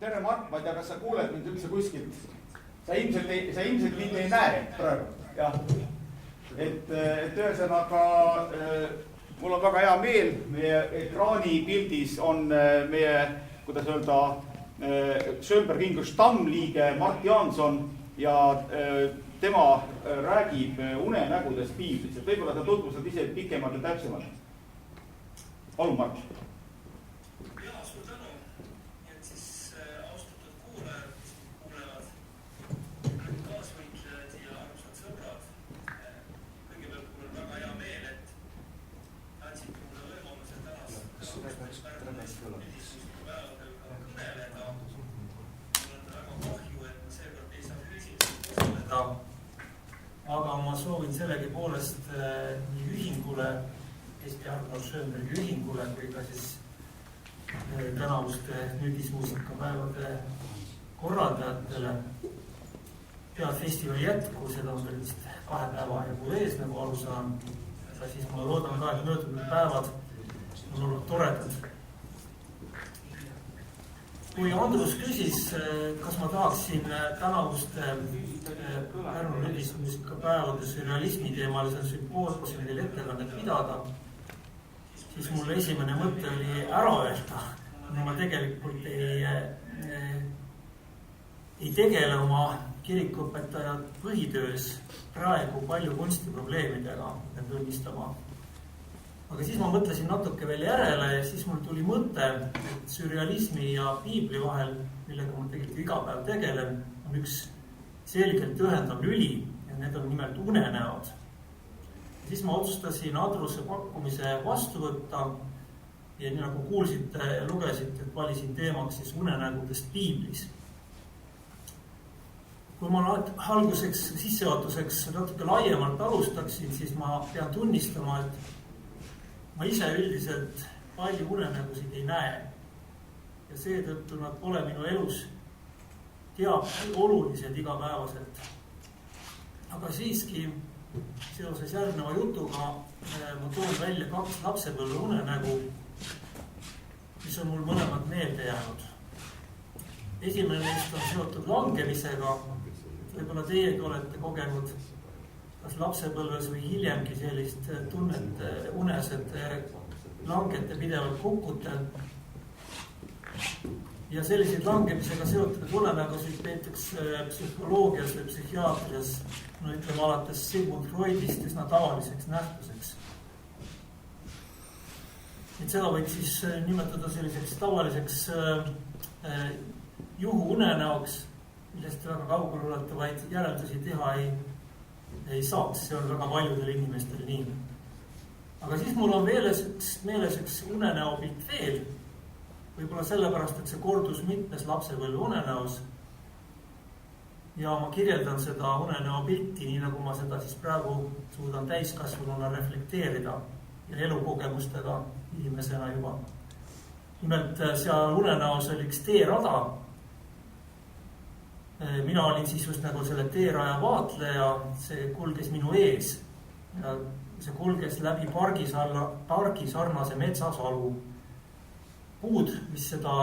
tere Mart, ma ei tea, kas sa kuuled mind üldse kuskilt. Sa ilmselt mind ei näe praegu. Jah. Et ühesõnaga, mul on väga hea meel, meie ekraani pildis on meie, kuidas öelda, Schönberg English stammliige Mart Jaanson ja tema räägib unenägudest piiblis. Et võib-olla ta tutvustab ise pikemalt ja täpsemalt. Palun, Mart. Jaa, suur tänu. Et siis austatud kuulajad, mis kuulevad, kaasvõitlejad ja armsad sõbrad. Kõigepealt mul on väga hea meel, et andsite mulle võimaluse tänast päevadel ka kõneleda. Mul on väga kahju, et seekord ei saa füüsiliselt osaleda. Aga ma soovin sellegi poolest nii ühingule, Eesti Arnold Schönbergi ühingule, kui ka siis tänavuste nüüdismuusikapäevade korraldajatele head festivali jätku, seda on veel vist 2 päeva jagu ees, nagu aru saan. Ja siis ma loodan ka, et möödunud päevad on olnud toredad. Kui Andrus küsis, kas ma tahaksin tänavuste Pärnu nüüdismuusikapäevade sürrealismi teemalisel sümpoosiumidel ettekannet pidada, siis mul esimene mõte oli ära öelda. Ma tegelikult ei tegele oma kirikuõpetajad põhitöös praegu palju kunstiprobleemidega tunnistama. Aga siis ma mõtlesin natuke veel järele ja siis mul tuli mõte, et sürrealismi ja piibli vahel, millega ma tegelikult iga päev tegelen, on üks selgelt ühendav lüli ja need on nimelt unenäod. Ja siis ma otsustasin Andruse pakkumise vastu võtta ja nii nagu kuulsite ja lugesite, et valisin teemaks siis unenägudest piiblis. Kui ma alguseks, sissejuhatuseks natuke laiemalt alustaksin, siis ma pean tunnistama, et ma ise üldiselt palju unenägusid ei näe ja seetõttu nad pole minu elus olulised igapäevaselt. Aga siiski seoses järgneva jutuga ma toon välja 2 lapsepõlve unenägu, mis on mul mõlemad meelde jäänud. Esimene neist on seotud langemisega. Võib-olla teiegi olete kogenud kas lapsepõlves või hiljemgi sellist tunnet unes, et langete pidevalt kukute. Ja selliseid langemisega seotud unenägusid peetakse psühholoogias või psühhiaatrias, no ütleme alates Sigmund Freudist üsna tavaliseks nähtuseks. Et seda võib siis nimetada selliseks tavaliseks juhuunenäoks, millest väga kaugelulatavaid järeldusi teha ei saaks, see on väga paljudel inimestel nii. Aga siis mul on meeles üks unenäopilt veel, võib-olla sellepärast, et see kordus mitmes lapsepõlve unenäos. Ja ma kirjeldan seda unenäopilti, nii nagu ma seda siis praegu suudan täiskasvanuna reflekteerida ja elukogemustega inimesena juba. Nimelt seal unenäos oli üks teerada. Mina olin siis just nagu selle teeraja vaatleja, see kulges minu ees ja see kulges läbi pargi sarnase metsasalu. Puud, mis seda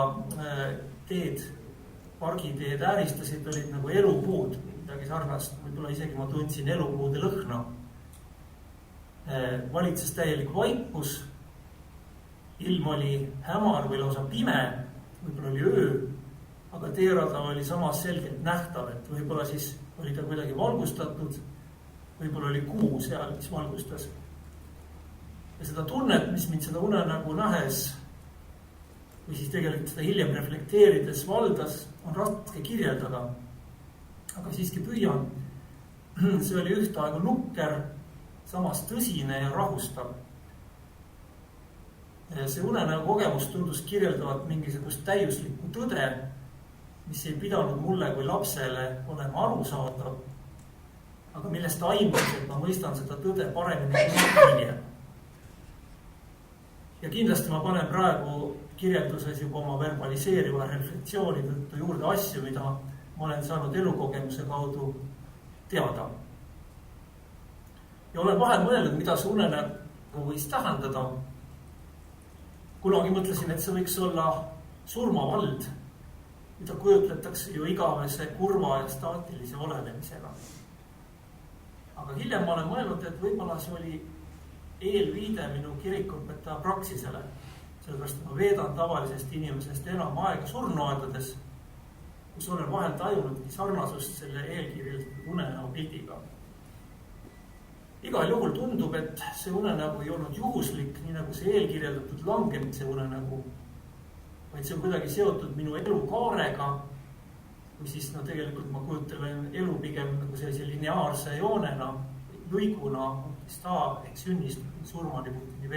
pargiteed ääristasid, olid nagu elupuud, midagi sarnast, võib-olla isegi ma tundsin elupuude lõhna. Valitses täielik vaikus, ilm oli hämar või lausa pime, võib-olla oli öö, aga teerada oli samas selgelt nähtav, et võib-olla siis oli ta kuidagi valgustatud, võib-olla oli kuu seal, mis valgustas. Ja seda tunnet, mis mind seda unenägu nähes või siis tegelikult seda hiljem reflekteerides valdas, on raske kirjeldada. Aga siiski püüan. See oli ühtaegu nukker, samas tõsine ja rahustav. See unenägu kogemus tundus kirjeldavat mingisugust täiuslikku tõde, mis ei pidanud mulle kui lapsele olema arusaadav, aga millest aimus, et ma mõistan seda tõde paremini kui hiljem. Ja kindlasti ma panen praegu kirjelduses juba oma verbaliseeriva reflektsiooni tõttu juurde asju, mida ma olen saanud elukogemuse kaudu teada. Ja olen vahel mõelnud, mida see unenägu võis tähendada. Kunagi mõtlesin, et see võiks olla surmavald, mida kujutletakse ju igavese kurva ja staatilise olemisena. Aga hiljem ma olen mõelnud, et võib-olla see oli eelviide minu kirikuõpetaja praksisele, sellepärast ma veedan tavalisest inimesest enam aega surnuaedades, kus olen vahel tajunudki sarnasust selle eelkirjeldatud unenäo pildiga. Igal juhul tundub, et see unenägu ei olnud juhuslik, nii nagu see eelkirjeldatud langemise unenägu, vaid see on kuidagi seotud minu elukaarega, või siis tegelikult ma kujutelen elu pigem nagu sellise lineaarse joonena, lõiguna, ehk sünnist surmani punktini V.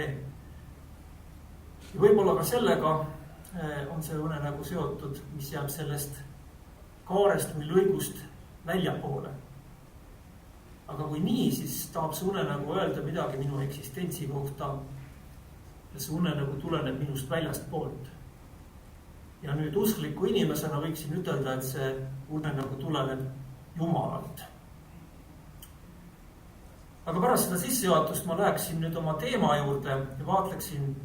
Ja võib-olla ka sellega on see unenägu seotud, mis jääb sellest kaarest või lõigust väljapoole. Aga kui nii, siis tahab see unenägu öelda midagi minu eksistentsi kohta ja see unenägu tuleneb minust väljast poolt. Ja nüüd uskliku inimesena võiksin ütelda, et see unenägu tuleneb Jumalalt. Aga pärast seda sissejuhatust ma läheksin nüüd oma teema juurde ja vaatleksin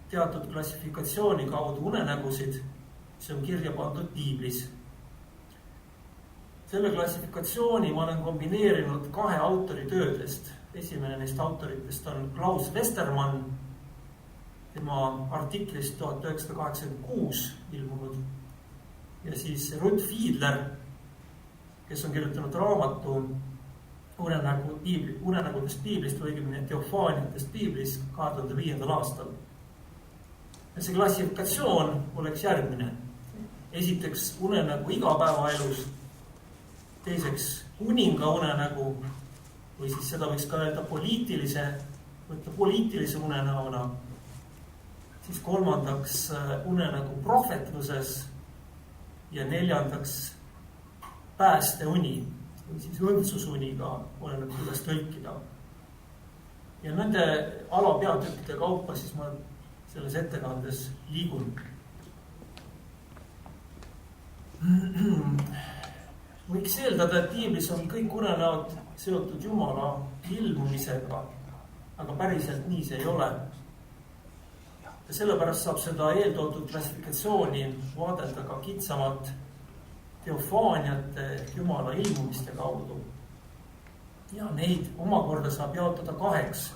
teatud klassifikatsiooni kaudu unenägusid, see on kirja pandud Piiblis. Selle klassifikatsiooni ma olen kombineerinud 2 autori töödest. Esimene neist autoritest on Klaus Westermann, tema artiklist 1986 ilmunud, ja siis Ruth Fiedler, kes on kirjutanud raamatu unenägudest Piiblist või õigemini teofaaniatest Piiblis 2005. aastal. Ja see klassifikatsioon oleks järgmine. Esiteks unenägu igapäevaelus, teiseks kuninga unenägu, või siis seda võiks ka öelda poliitilise unenäona, siis kolmandaks unenägu prohvetluses ja neljandaks päästeuni või siis õndsusuniga, oleneb kuidas tõlkida. Ja nende alapeatükkide kaupa siis ma selles ettekandes liigun. Võiks eeldada, et Piiblis on kõik unenäod seotud Jumala ilmumisega, aga päriselt nii see ei ole. Ja sellepärast saab seda eeltoodud klassifikatsiooni vaadelda ka kitsamalt teofaaniate Jumala ilmumiste kaudu. Ja neid omakorda saab jaotada 2.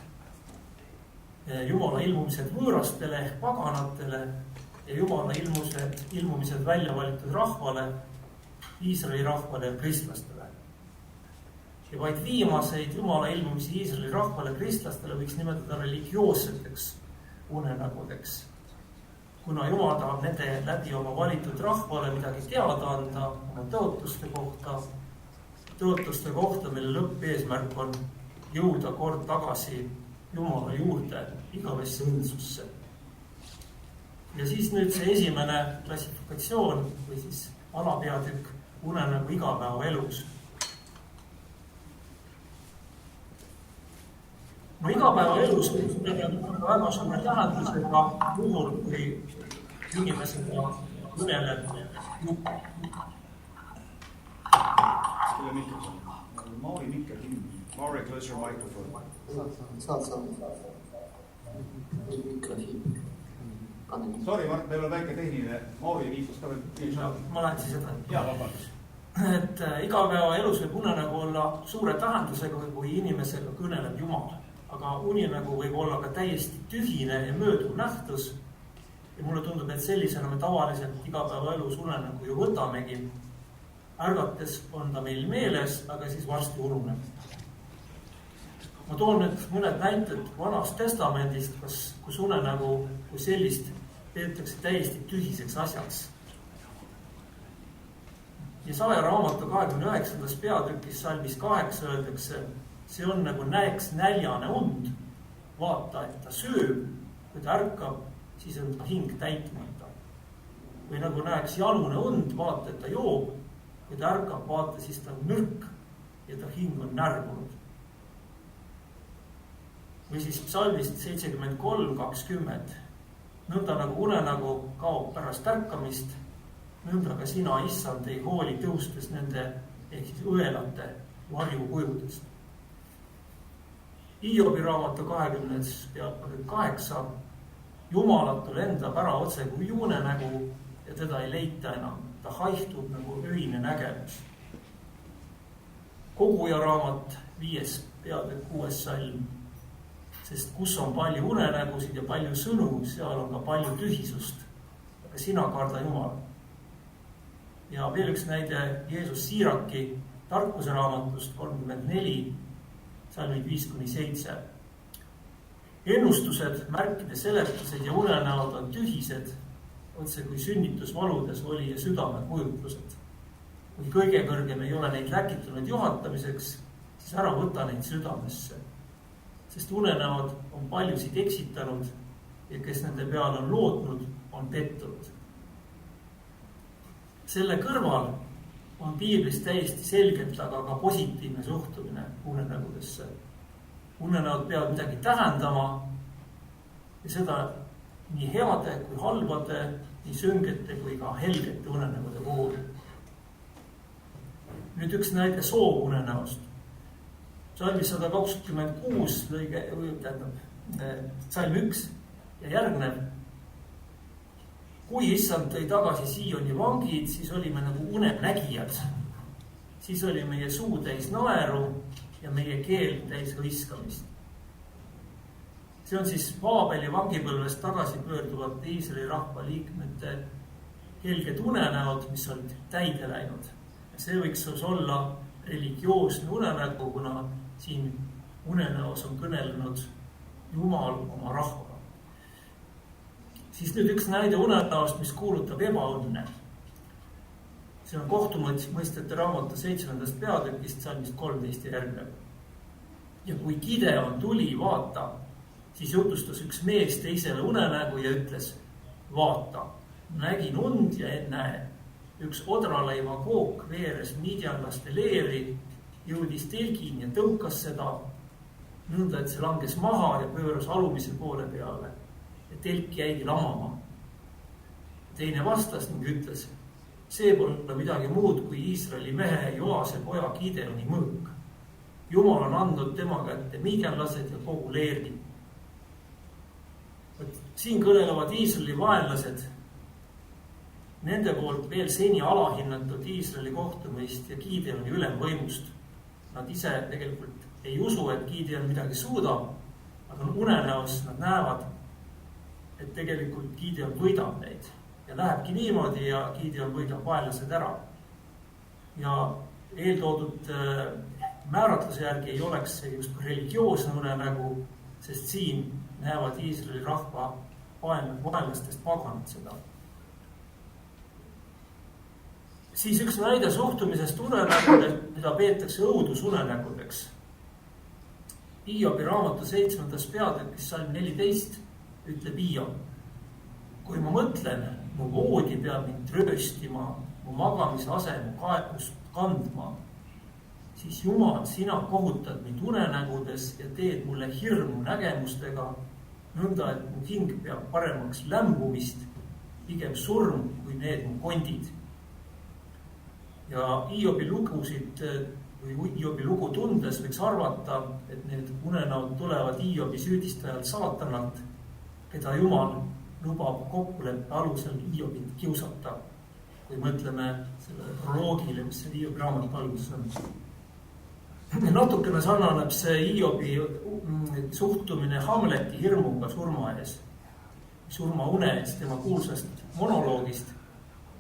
Jumala ilmumised võõrastele ehk paganatele ja Jumala ilmumised välja valitud rahvale, Iisraeli rahvale ja kristlastele. Ja vaid viimaseid Jumala ilmumisi Iisraeli rahvale ja kristlastele võiks nimetada religioosseteks unenägudeks, kuna Jumal tahab nende läbi oma valitud rahvale midagi teada anda oma tõotuste kohta, mille lõppeesmärk on jõuda kord tagasi Jumala juurde igavesse õndsusse. Ja siis nüüd see esimene klassifikatsioon või siis alapeatükk unenägu igapäeva elus. No igapäeva elus on väga suure tähendusega puhul, kui inimesega kõneleb jutt. Selle mikrofon. Mauri mikrofon. Mauri, close your microphone. Saad. Mikrofon. Sorry, Mart, meil on väike tehniline. Mauri viisus ka veel. Ma lähen siis edasi. Ja, vabandus. Et igapäeva elus võib unenägu olla suure tähendusega, kui inimesega kõneleb Jumal. Aga unenägu võib olla ka täiesti tühine ja mööduv nähtus. Ja mulle tundub, et sellisena me tavaliselt igapäeva elus unenägu ju võtamegi. Ärgates on ta meil meeles, aga siis varsti ununeb. Ma toon nüüd mõned näited Vanast Testamendist, kus unenägu kui sellist peetakse täiesti tühiseks asjaks. Jesaja raamatu 29. peatükis salmis 8 öeldakse, see on nagu näeks näljane und, vaata, et ta sööb, kui ta ärkab, siis on ta hing täitmata. Või nagu näeks janune und, vaata, et ta joob, kui ta ärkab, vaata, siis ta on nõrk ja ta hing on närbunud. Või siis psalmist 73:20. Nõnda nagu unenägu kaob pärast ärkamist, nõnda ka sina, issand, ei hooli tõustes nende ehk siis õelate varjukujudest. Hiobi raamatu 20. peatükk 8. Jumalatu lendab ära otse kui unenägu ja teda ei leita enam. ta haihtub nagu öine nägemus. Koguja raamat 5. peatükk 6. salm. Sest kus on palju unenägusid ja palju sõnu, seal on ka palju tühisust. Aga sina karda Jumal. Ja veel üks näide Jeesus Siiraki tarkuse raamatust 34, salmid 5-7. Ennustused, märkide seletused ja unenäod on tühised, otse kui sünnitusvaludes oli ja südame kujutlused. Kui kõige kõrgem ei ole neid läkitunud juhatamiseks, siis ära võta neid südamesse. Sest unenäod on paljusid eksitanud ja kes nende peale on lootnud, on pettunud. Selle kõrval on piiblis täiesti selgelt aga ka positiivne suhtumine unenägudesse. Unenäod peavad midagi tähendama ja seda nii heade kui halbade, nii süngete kui ka helgete unenägude puhul. Nüüd üks näide soovunenäost. Salmi 126 salm 1 ja järgnev. Kui issand tõi tagasi Sioni vangid, siis olime nagu unenägijad. Siis oli meie suu täis naeru ja meie keel täis hõiskamist. See on siis Vaabeli vangipõlvest tagasi pöörduvalt Iisraeli rahva liikmete helged unenäod, mis olid täide läinud. Ja see võiks olla religioosne unenägu, kuna siin unenäos on kõnelenud Jumal oma rahvaga. Siis nüüd üks näide unenäost, mis kuulutab ebaõnne. See on kohtumõistjate raamatu 7. peatükist, salmist 13 ja järgnev. Ja kui Gideon tuli vaata, siis jutustas üks mees teisele unenägu ja ütles, vaata, nägin und ja näe. Üks odraleiva kook veeres midianlaste leeri, jõudis telgini ja tõukas seda, nõnda, et see langes maha ja pööras alumise poole peale. Ja telk jäigi lamama. Teine vastas ning ütles, see pole midagi muud kui Iisraeli mehe Joase poja Gideoni mõõk. Jumal on andnud tema kätte midianlased ja kogu leeri. Siin kõnelevad Iisraeli vaenlased, nende poolt veel seni alahinnatud Iisraeli kohtumõist ja Gideoni ülemvõimust. Nad ise tegelikult ei usu, et Gideon midagi suudab, aga unenäos nad näevad, et tegelikult Gideon võidab neid. Ja lähebki niimoodi ja Gideon võidab vaenlased ära. Ja eeltoodud määratluse järgi ei oleks see just religioosne unenägu, sest siin näevad Iisraeli rahva vaenlastest paganad seda. Siis üks näide suhtumisest unenägude, mida peetakse õudusunenägudeks. Hiobi raamatu 7. peatükis salm 14 ütleb Hiob. Kui ma mõtlen, mu voodi peab mind rööstima, mu magamisase mu kaekust kandma, siis Jumal, sina kohutad mind unenägudes ja teed mulle hirmu nägemustega, nõnda, et mu hing peab paremaks lämbumist, pigem surm kui need mu kondid. Ja Hiobi lugu tundes võiks arvata, et need unenäod tulevad Hiobi süüdistajalt saatanalt, keda Jumal lubab kokkuleppe alusel Hiobit kiusata, kui mõtleme selle proloogile, mis see Hiobi raamat alguses on. Natukene sarnaneb see Hiobi suhtumine Hamleti hirmuga surma ees, surmaune ees, tema kuulsast monoloogist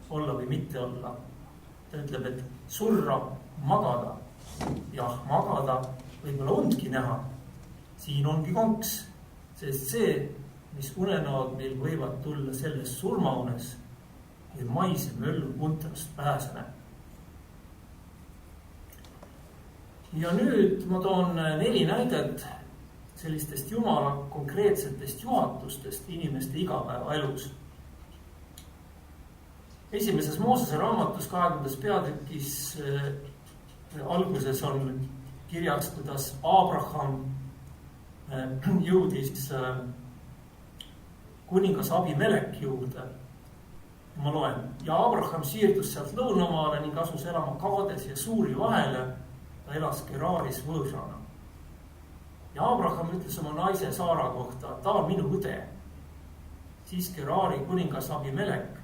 olla või mitte olla. Ta ütleb, et surra, magada. Jah, magada võib-olla ondki näha. Siin ongi konks, sest see, mis unenäod meil võivad tulla selles surmaunes või maise möllu puntrast pääsene. Ja nüüd ma toon 4 näidet sellistest Jumala konkreetsetest juhatustest inimeste igapäevaelus. Esimeses Moosese raamatus 20. peatükis alguses on kirjas, kuidas Abraham jõudis kuningas Abimelek juurde. Ma loen, ja Abraham siirdus sealt lõunamaale ning asus elama Kaades ja Suuri vahele. Ta elas Geraaris võõrana. Ja Abraham ütles oma naise Saara kohta, ta on minu õde. Siis Geraari kuningas Abimelek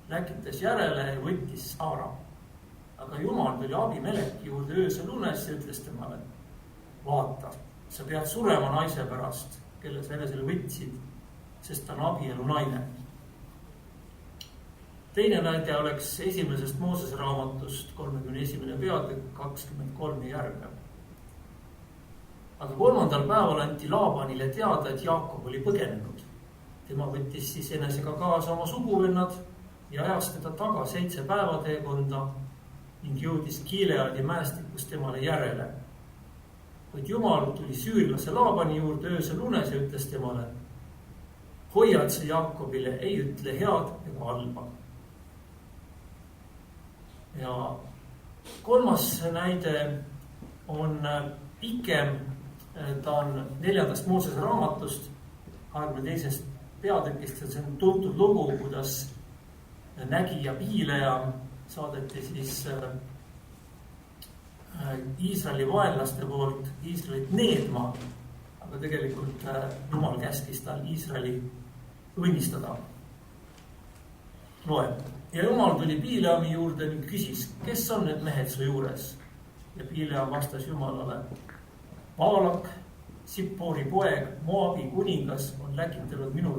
läkitas järele ja võttis Saara. Aga Jumal tuli Abimeleki juurde öösel unes ja ütles temale: vaata, sa pead surema naise pärast, kelle sa enesele võtsid, sest ta on abielu naine. Teine näide oleks 1. Moosese raamatust 31. peatükk 23 järgnev. Aga 3. päeval anti Laabanile teada, et Jaakob oli põgenenud. Tema võttis siis enesega kaasa oma suguvennad ja ajas teda taga 7 päevateekonda ning jõudis Gileadi mäestikus temale järele. Kuid Jumal tuli süürlase Laabani juurde öösel unes ja ütles temale: hoiad sa Jaakobile, ei ütle head ega halba. Ja 3. näide on pikem, ta on 4. Moosese raamatust 22. peatükist ja see on tuntud lugu, kuidas nägija Piileja saadeti siis Iisraeli vaenlaste poolt Iisraelit needma, aga tegelikult Jumal käskis tal Iisraeli õnnistada. Loeb. Ja Jumal tuli Piileami juurde ning küsis: kes on need mehed su juures? Ja Piileam vastas Jumalale: Baalak, Sipori poeg, Moabi kuningas on läkitanud minu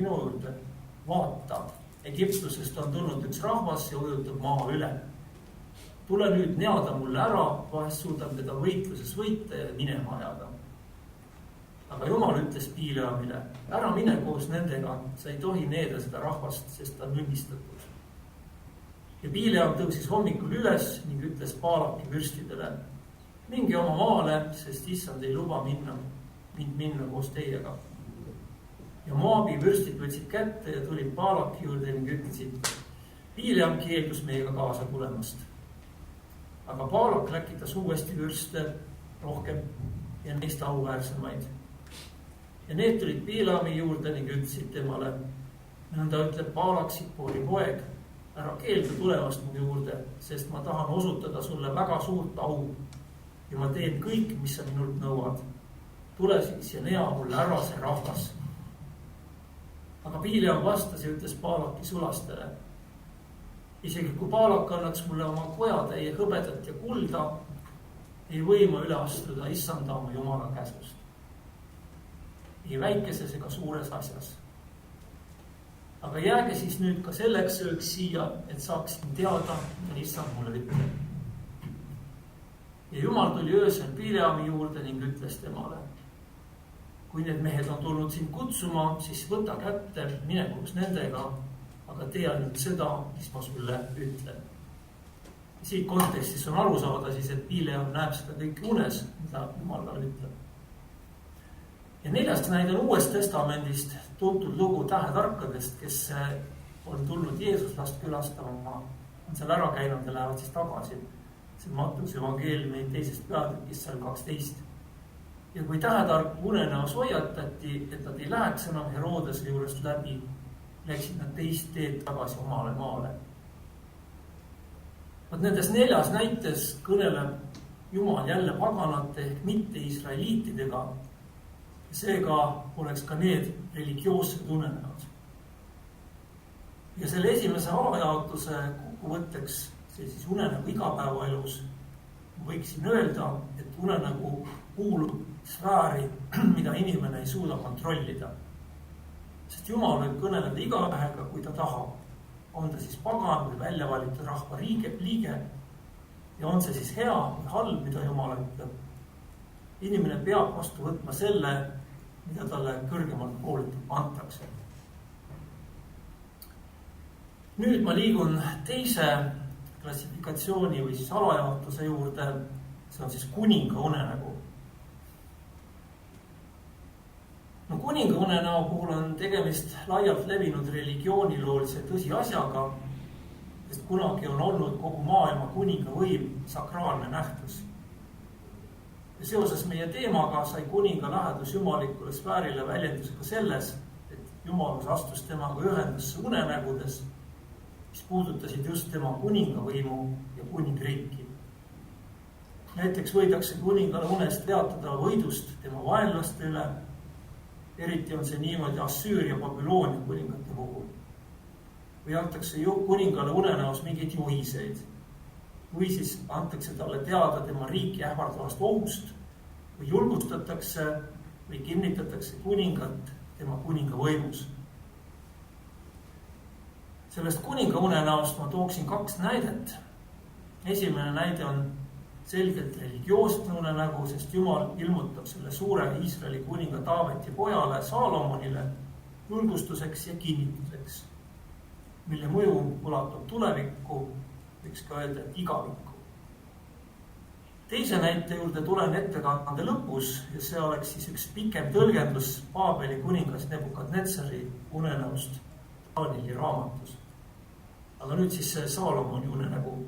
juurde. Vaata, Egiptusest on tulnud üks rahvas ja ujutab maa üle. Tule nüüd neada mulle ära, vahest suudab teda võitluses võita ja minema ajada. Aga Jumal ütles Piileamile: ära mine koos nendega, sa ei tohi needa seda rahvast, sest ta on õnnistatud. Ja Piileam tõusis hommikul üles ning ütles Baalaki vürstidele: minge oma maale, sest issand ei luba mind minna koos teiega. Ja Moabi vürstid võtsid kätte ja tulid Baalaki juurde ning ütlesid: Piileam keeldus meiega kaasa tulemast. Aga Baalak läkitas uuesti vürste rohkem ja neist auväärsemaid. Ja need tulid Piileami juurde ning ütlesid temale: nõnda ütleb Baalak, Sipori poeg, ära keeldu tulemast mu juurde, sest ma tahan osutada sulle väga suurt au ja ma teen kõik, mis sa minult nõuad. Tule siis ja nea mulle ära see rahvas. Aga Piileam vastas ja ütles Baalaki sulastele: isegi kui Baalak annaks mulle oma kojatäie hõbedat ja kulda, ei või ma üle astuda issanda oma Jumala käsust. Ei väikeses ega suures asjas. Aga jääge siis nüüd ka selleks ööks siia, et saaksin teada, mida issand mulle ütleb. Ja Jumal tuli öösel Piileami juurde ning ütles temale: kui need mehed on tulnud sind kutsuma, siis võta kätte, mine koos nendega, aga tee ainult seda, mis ma sulle ütlen. Siit kontekstis on aru saada siis, et Piileam näeb seda kõike unes, mida Jumal talle ütleb. Ja 4. näide on Uuest Testamendist tuntud lugu tähetarkadest, kes on tulnud Jeesuslast külastama, on seal ära käinud ja lähevad siis tagasi. See on Mattuse evangeeliumi 2. peatükis seal 12. Ja kui tähetark unenäos hoiatati, et nad ei läheks enam Herodese juurest läbi, läksid nad teist teed tagasi omale maale. Vaat nendes 4 näites kõneleb Jumal jälle paganate ehk mitte israeliitidega. Seega oleks ka need religioossed unenäod. Ja selle esimese alajaotuse kokkuvõtteks, see siis unenägu igapäevaelus, võiksin öelda, et unenägu kuulub sfääri, mida inimene ei suuda kontrollida. Sest Jumal võib kõneleda igapäega, kui ta tahab. On ta siis pagan või välja valitud rahva liige ja on see siis hea või halb, mida Jumal ütleb. Inimene peab vastu võtma selle, mida talle kõrgemalt poolitult antakse. Nüüd ma liigun teise klassifikatsiooni või siis alajaotuse juurde. See on siis kuninga unenägu. No, kuninga unenäo puhul on tegemist laialt levinud religiooniloolise tõsiasjaga, sest kunagi on olnud kogu maailma kuninga võim sakraalne nähtus. Ja seoses meie teemaga sai kuninga lähedus jumalikule sfäärile väljendusega selles, et jumalus astus temaga ühendusse unenägudes, mis puudutasid just tema kuningavõimu ja kuningriiki. Näiteks võidakse kuningale unest teatada võidust tema vaenlaste üle, eriti on see niimoodi Assüüria, Babyloonia kuningate puhul. või antakse kuningale unenäos mingeid juhiseid. Või siis antakse talle teada tema riiki ähvardavast ohust või julgustatakse või kinnitatakse kuningat tema kuninga võimus. Sellest kuninga unenäost ma tooksin 2 näidet. Esimene näide on selgelt religioosne unenägu, sest Jumal ilmutab selle suure Iisraeli kuninga Taaveti pojale Saalomonile julgustuseks ja kinnituseks, mille mõju ulatub tulevikku, võiks ka öelda, et igavikku. Teise näite juurde tulen ettekande lõpus ja see oleks siis üks pikem tõlgendus Paabeli kuningas Nebukadnetsari unenäost Danieli raamatus. Aga nüüd siis see Saalomoni unenägu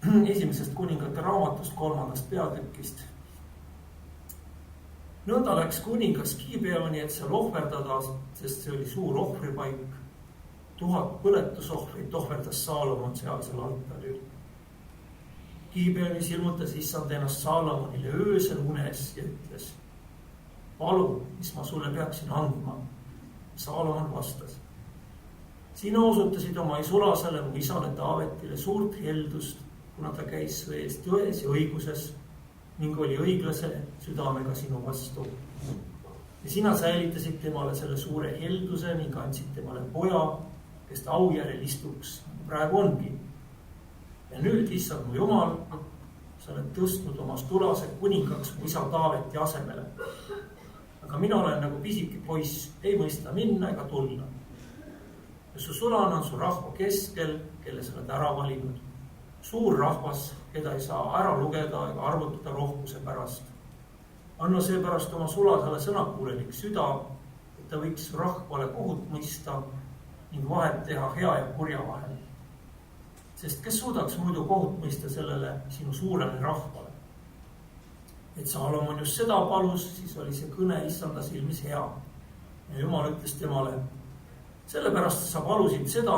esimesest kuningate raamatust 3. peatükist. Nõnda läks kuningas Gibeoni, et seal ohverdada, sest see oli suur ohvripaik. 1000 põletusohvrit ohverdas Saalomon sealsel altaril. Gibeonis ilmutas issand ennast Saalomonile öösel unes ja ütles: palu, mis ma sulle peaksin andma. Saalomon vastas: sina osutasid oma isulasele, mu isale Taavetile suurt heldust, kuna ta käis su eest tões ja õiguses ning oli õiglase südamega sinu vastu. Ja sina säilitasid temale selle suure helduse ning andsid temale poja, kes ta au järel istuks, nagu praegu ongi. Ja nüüd, issand mu Jumal, sa oled tõstnud oma sulase kuningaks mu isa Taaveti asemele. Aga mina olen nagu pisike poiss, ei mõista minna ega tulla. Ja su sulane on su rahva keskel, kelle sa oled ära valinud. Suur rahvas, keda ei saa ära lugeda ega arvutada rohkuse pärast. Anna seepärast oma sulasele sõnakuulelik süda, et ta võiks rahvale kohut mõista ning vahet teha hea ja kurja vahel. Sest kes suudaks muidu kohut mõista sellele sinu suurele rahvale? Et Saalomon just seda palus, siis oli see kõne issanda silmis hea. Ja Jumal ütles temale: sellepärast sa palusid seda,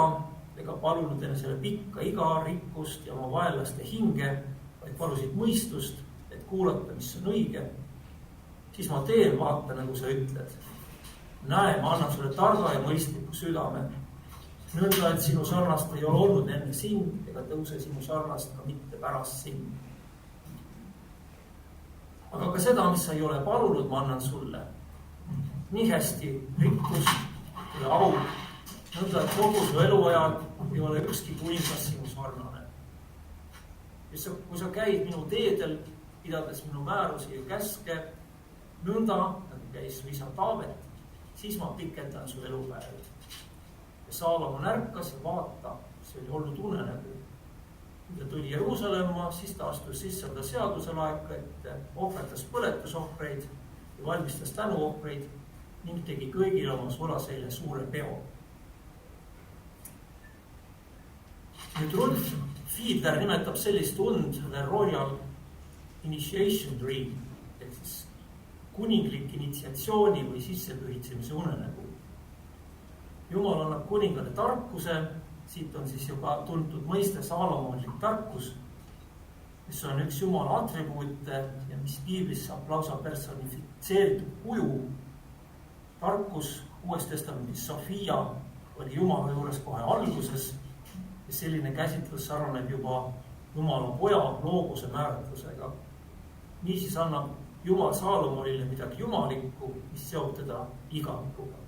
ega palunud enne selle pikka iga, rikkust ja oma vaenlaste hinge, vaid palusid mõistust, et kuulata, mis on õige. Siis ma teen, vaata, nagu sa ütled. Näe, ma annan sulle targa ja mõistliku südame. Nõnda, et sinu sarnast ei ole olnud enne sind ega tõuse sinu sarnast ka mitte pärast sind. Aga ka seda, mis sa ei ole palunud, ma annan sulle. Nii hästi rikkust ja au. Nõnda, et kogu su eluajal ei ole ükski kuningas sinu sarnane. Kui sa käid minu teedel, pidades minu määrusi ja käske, nõnda, nagu käis su isa Taavet, siis ma pikendan su elupäevi. Ja Saalomon ärkas ja vaata, see oli olnud unenägu. Kui ta tuli Jeruusalemma, siis ta astus sisse ta seaduselaeka, et ohverdas põletusohvreid ja valmistas tänuohvreid ning tegi kõigile oma sulaseile suure peo. Nüüd Rolf Fiedler nimetab sellist und the Royal Initiation Dream, ehk siis kuninglik initsiatsiooni või sissepühitsemise unenägu. Jumal annab kuningale tarkuse, siit on siis juba tuntud mõiste saalomonlik tarkus, mis on üks Jumala atribuute ja mis piiblis saab lausa personifitseeritud kuju. Tarkus Uues Testamendis Sofia oli Jumala juures kohe alguses ja selline käsitlus sarnaneb juba Jumala poja looguse määratlusega. Niisiis annab Jumal Saalomonile midagi jumalikku, mis seob teda igavikuga.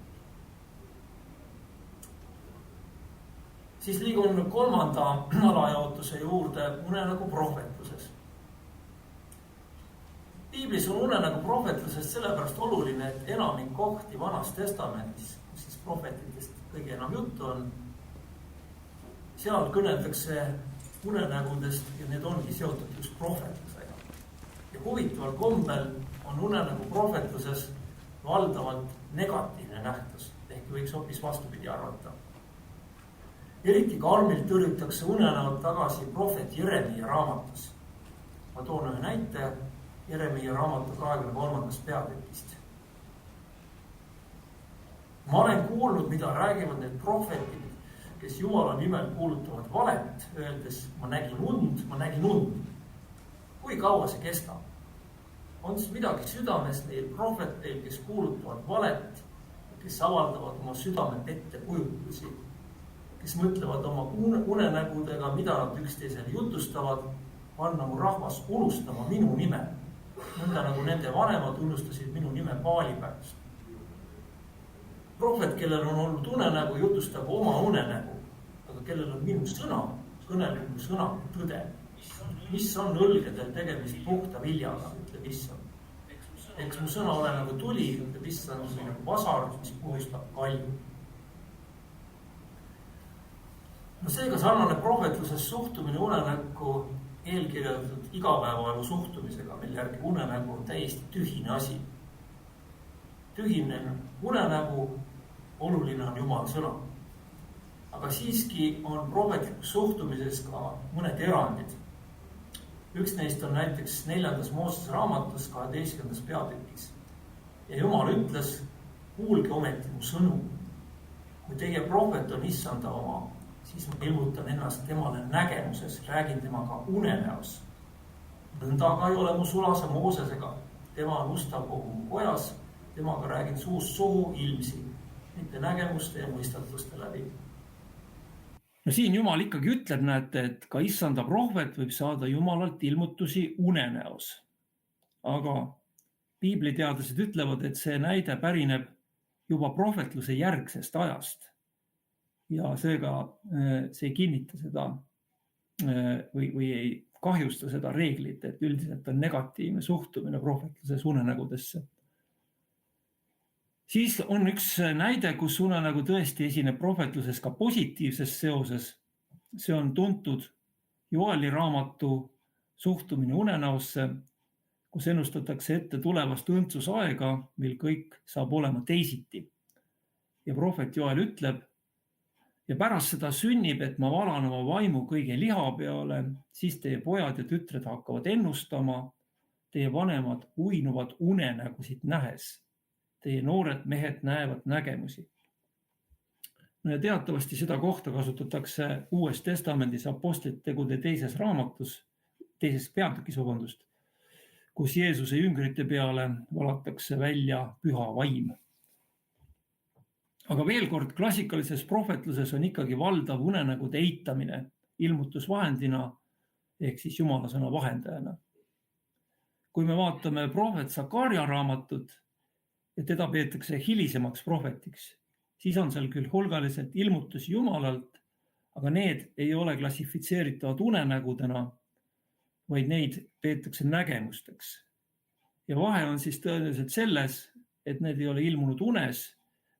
Siis liigun 3. alajaotuse juurde unenägu prohvetluses. Piiblis on unenägu prohvetlusest sellepärast oluline, et enamik kohti Vanas Testamendis, kus siis prohvetitest kõige enam juttu on, seal kõneldakse unenägudest ja need ongi seotud just prohvetlusega. Ja huvitaval kombel on unenägu prohvetluses valdavalt negatiivne nähtus, ehk võiks hoopis vastupidi arvata. Eriti karmilt tõrjutakse unenäod tagasi prohvet Jeremia raamatus. Ma toon ühe näite Jeremia raamatu 23. peatükist. Ma olen kuulnud, mida räägivad need prohvetid, kes Jumala nimel kuulutavad valet, öeldes, ma nägin und. Kui kaua see kestab? On siis midagi südames neil prohveteil, kes kuulutavad valet, kes avaldavad oma südamet ettekujutusi, kes mõtlevad oma unenägudega, mida nad üksteisele jutustavad, panna mu rahvas unustama minu nime. Nõnda nagu nende vanemad unustasid minu nime Baali pärast. Prohvet, kellel on olnud unenägu, jutustab oma unenägu, aga kellel on minu sõna, kõneleb mu sõna tõde. Mis on õlgedel tegemist puhta viljaga, ütleb Issand. Eks mu sõna ole nagu tuli, ütleb Issand, või nagu vasar, mis puhistab kalju. No seega sarnane prohvetluses suhtumine unenäkku eelkirjeldatud igapäevaelu suhtumisega, mille järgi unenägu on täiesti tühine asi. Tühine unenägu, oluline on Jumala sõna. Aga siiski on prohvetlikus suhtumises ka mõned erandid. Üks neist on näiteks 4. Moosese raamatus 12. peatükis. Ja Jumal ütles, kuulge ometi mu sõnu. Kui teie prohvet on Issanda oma, siis ma ilmutan ennast temale nägemuses, räägin temaga unenäos. Nõnda ka ei ole mu sulase Moosesega. Tema on ustav kogu mu kojas, temaga räägin suust suhu ilmsi, mitte nägemuste ja mõistatuste läbi. No siin Jumal ikkagi ütleb, näete, et ka Issanda prohvet võib saada Jumalalt ilmutusi unenäos. Aga piibliteadlased ütlevad, et see näide pärineb juba prohvetluse järgsest ajast. Ja seega see ei kinnita seda või ei kahjusta seda reeglit, et üldiselt on negatiivne suhtumine prohvetluses unenägudesse. Siis on üks näide, kus unenägu tõesti esineb prohvetluses ka positiivses seoses. See on tuntud Joeli raamatu suhtumine unenäosse, kus ennustatakse ette tulevast õndsusaega, mil kõik saab olema teisiti. Ja prohvet Joel ütleb, ja pärast seda sünnib, et ma valan oma vaimu kõige liha peale, siis teie pojad ja tütred hakkavad ennustama, teie vanemad uinuvad unenägusid nähes. Teie noored mehed näevad nägemusi. No ja teatavasti seda kohta kasutatakse Uues Testamendis Apostlite tegude teises peatükis, kus Jeesuse jüngrite peale valatakse välja püha vaim. Aga veel kord, klassikalises prohvetluses on ikkagi valdav unenägude eitamine ilmutusvahendina ehk siis Jumala sõna vahendajana. Kui me vaatame prohvet Sakaria raamatut, ja teda peetakse hilisemaks prohvetiks, siis on seal küll hulgaliselt ilmutusi Jumalalt, aga need ei ole klassifitseeritavad unenägudena, vaid neid peetakse nägemusteks. Ja vahe on siis tõenäoliselt selles, et need ei ole ilmunud unes,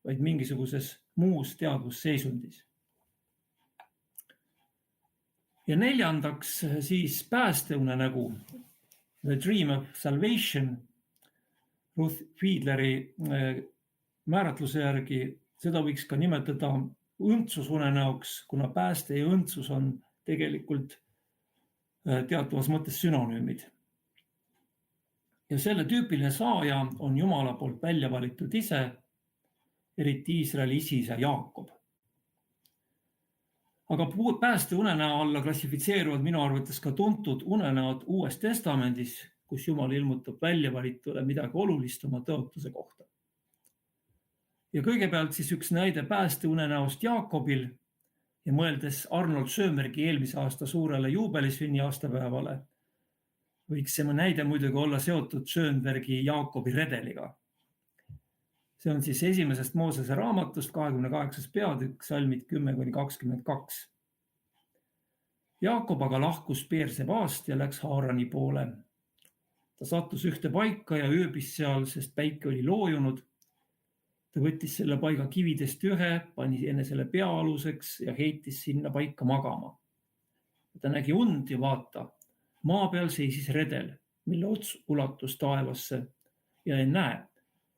vaid mingisuguses muus teadvusseisundis. Ja neljandaks siis päästeunenägu, The Dream of Salvation, Ruth Fiedleri määratluse järgi, seda võiks ka nimetada õndsusunenäoks, kuna pääste ja õndsus on tegelikult teatavas mõttes sünonüümid. Ja selle tüüpiline saaja on Jumala poolt välja valitud ise, eriti Iisraeli isiisa Jaakob. Aga pääste unenäo alla klassifitseeruvad minu arvates ka tuntud unenäod Uues Testamendis, kus Jumal ilmutab väljavalitule midagi olulist oma tõotuse kohta. Ja kõigepealt siis üks näide pääste unenäost Jaakobil ja mõeldes Arnold Schönbergi eelmise aasta suurele juubelisünni aastapäevale, võiks see näide muidugi olla seotud Schönbergi Jaakobi redeliga. See on siis 1. Moosese raamatust 28. peatükk, salmid 10-22. Jaakob aga lahkus Beersebaast ja läks Haarani poole. Ta sattus ühte paika ja ööbis seal, sest päike oli loojunud. Ta võttis selle paiga kividest ühe, pani enesele pea aluseks ja heitis sinna paika magama. Ta nägi und ja vaata, maa peal seisis redel, mille ots ulatus taevasse ja ei näe.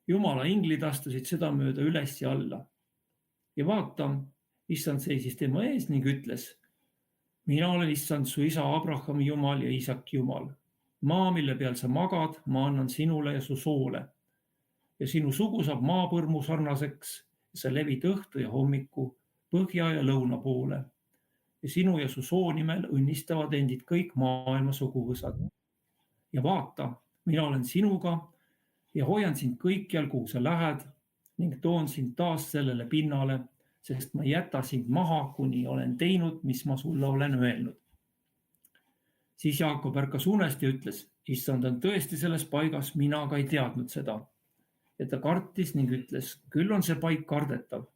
Jumala inglid astusid seda mööda üles ja alla. Ja vaata, Issand seisis tema ees ning ütles, mina olen Issand, su isa Abrahami Jumal ja Iisaki Jumal. Maa, mille peal sa magad, ma annan sinule ja su soole. Ja sinu sugu saab maapõrmu sarnaseks ja sa levid õhtu ja hommiku, põhja ja lõuna poole. Ja sinu ja su soo nimel õnnistavad endid kõik maailma suguvõsad. Ja vaata, mina olen sinuga ja hoian sind kõikjal, kuhu sa lähed, ning toon sind taas sellele pinnale, sest ma ei jäta sind maha, kuni olen teinud, mis ma sulle olen öelnud. Siis Jaakob ärkas unest ja ütles, issand on tõesti selles paigas, mina aga ei teadnud seda. Ja ta kartis ning ütles, küll on see paik kardetav.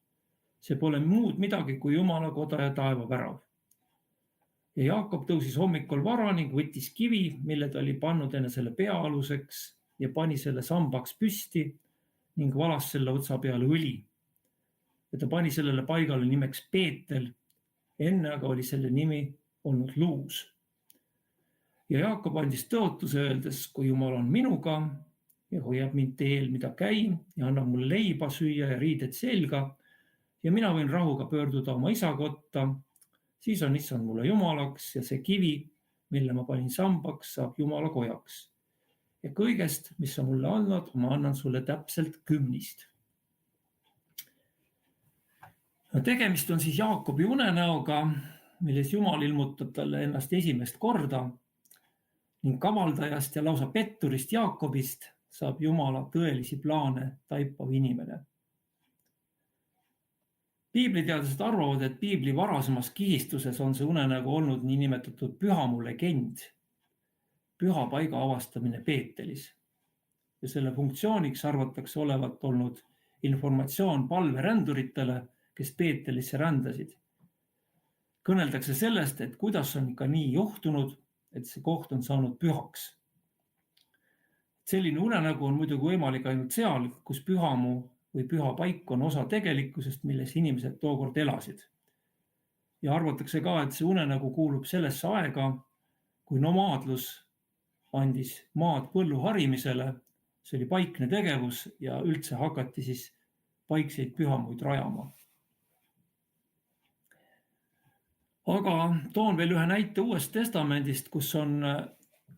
See pole muud midagi kui Jumala koda ja taevavärav. Ja Jaakob tõusis hommikul vara ning võttis kivi, mille ta oli pannud enesele pea aluseks ja pani selle sambaks püsti ning valas selle otsa peale õli. Ja ta pani sellele paigale nimeks Peetel, enne aga oli selle nimi olnud Luus. Ja Jaakob andis tõotuse öeldes, kui Jumal on minuga ja hoiab mind teel, mida käin ja annab mulle leiba süüa ja riided selga ja mina võin rahuga pöörduda oma isa kotta, siis on issand mulle Jumalaks ja see kivi, mille ma panin sambaks, saab Jumala kojaks. Ja kõigest, mis sa mulle annad, ma annan sulle täpselt 10. Tegemist on siis Jaakobi unenäoga, milles Jumal ilmutab talle ennast esimest korda ning kavaldajast ja lausa petturist Jaakobist saab Jumala tõelisi plaane taipav inimene. Piibliteadlased arvavad, et piibli varasemas kihistuses on see unenägu olnud niinimetatud pühamu legend, püha paiga avastamine Peetelis. Ja selle funktsiooniks arvatakse olevat olnud informatsioon palveränduritele, kes Peetelisse rändasid. Kõneldakse sellest, et kuidas on ikka nii juhtunud, et see koht on saanud pühaks. Selline unenägu on muidugi võimalik ainult seal, kus pühamu või püha paik on osa tegelikkusest, milles inimesed tookord elasid. Ja arvatakse ka, et see unenägu kuulub sellesse aega, kui nomaadlus andis maad põllu harimisele, see oli paikne tegevus ja üldse hakati siis paikseid pühamuid rajama. Aga toon veel ühe näite Uuest Testamendist, kus on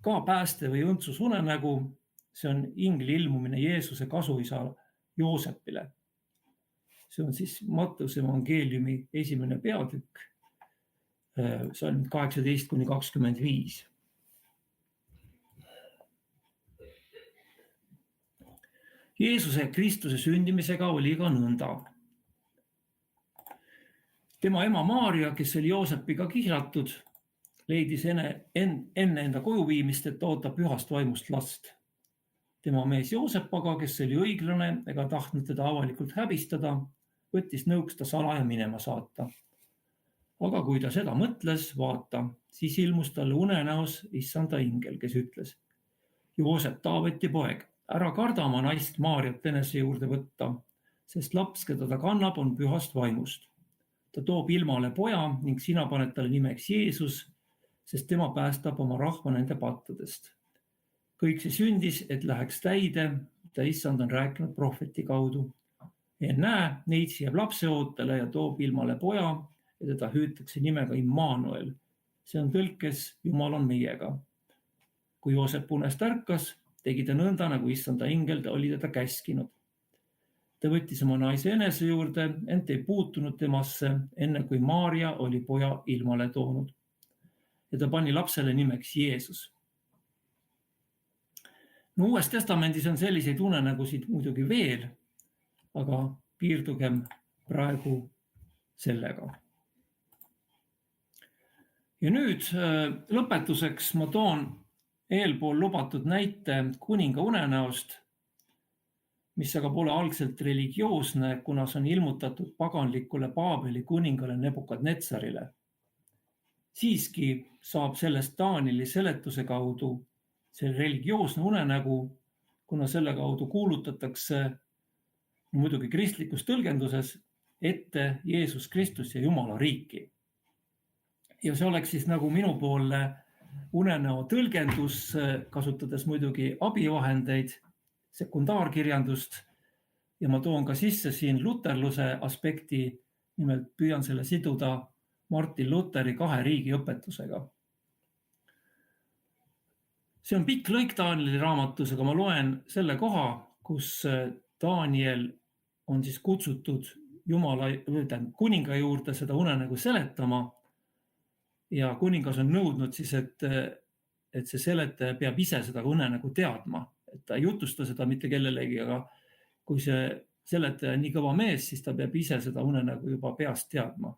ka pääste või õndsus unenägu. See on ingli ilmumine Jeesuse kasuisa Joosepile. See on siis Mattuse evangeeliumi 1. peatükk, salm 18-25. Jeesuse Kristuse sündimisega oli ka nõnda. Tema ema Maaria, kes oli Joosepiga kihlatud, leidis enne enda koju viimist, et oota pühast vaimust last. Tema mees Joosep aga, kes oli õiglane ega tahtnud teda avalikult häbistada, võttis nõuks ta salaja minema saata. Aga kui ta seda mõtles, vaata, siis ilmus talle unenäos issanda ingel, kes ütles, Joosep, Taaveti poeg, ära karda oma naist Maariat enese juurde võtta, sest laps, keda ta kannab, on pühast vaimust. Ta toob ilmale poja ning sina paned talle nimeks Jeesus, sest tema päästab oma rahva nende pattudest. Kõik see sündis, et läheks täide, mida issand on rääkinud prohveti kaudu. Ja näe, neitsi jääb lapse ootele ja toob ilmale poja ja teda hüütakse nimega Immanuel. See on tõlkes Jumal on meiega. Kui Joosep unest ärkas, tegi ta nõnda, nagu issanda ingel oli teda käskinud. Ta võttis oma naise enese juurde, ent ei puutunud temasse, enne kui Maaria oli poja ilmale toonud. Ja ta pani lapsele nimeks Jeesus. No Uues Testamendis on selliseid unenägusid muidugi veel, aga piirdugem praegu sellega. Ja nüüd lõpetuseks ma toon eelpool lubatud näite kuninga unenäost, mis aga pole algselt religioosne, kuna see on ilmutatud paganlikule Paabeli kuningale Nebukadnetsarile. Siiski saab sellest Danieli seletuse kaudu see religioosne unenägu, kuna selle kaudu kuulutatakse muidugi kristlikus tõlgenduses ette Jeesus Kristus ja Jumala riiki. Ja see oleks siis nagu minupoolne unenäo tõlgendus, kasutades muidugi abivahendeid, sekundaarkirjandust ja ma toon ka sisse siin luterluse aspekti, nimelt püüan selle siduda Martin Luteri 2 riigi õpetusega. See on pikk lõik Danieli raamatus, aga ma loen selle koha, kus Daniel on siis kutsutud kuninga juurde seda unenägu seletama ja kuningas on nõudnud siis, et see seletaja peab ise seda unenägu teadma. Et ta ei jutusta seda mitte kellelegi, aga kui see seletaja nii kõva mees, siis ta peab ise seda unenägu juba peast teadma.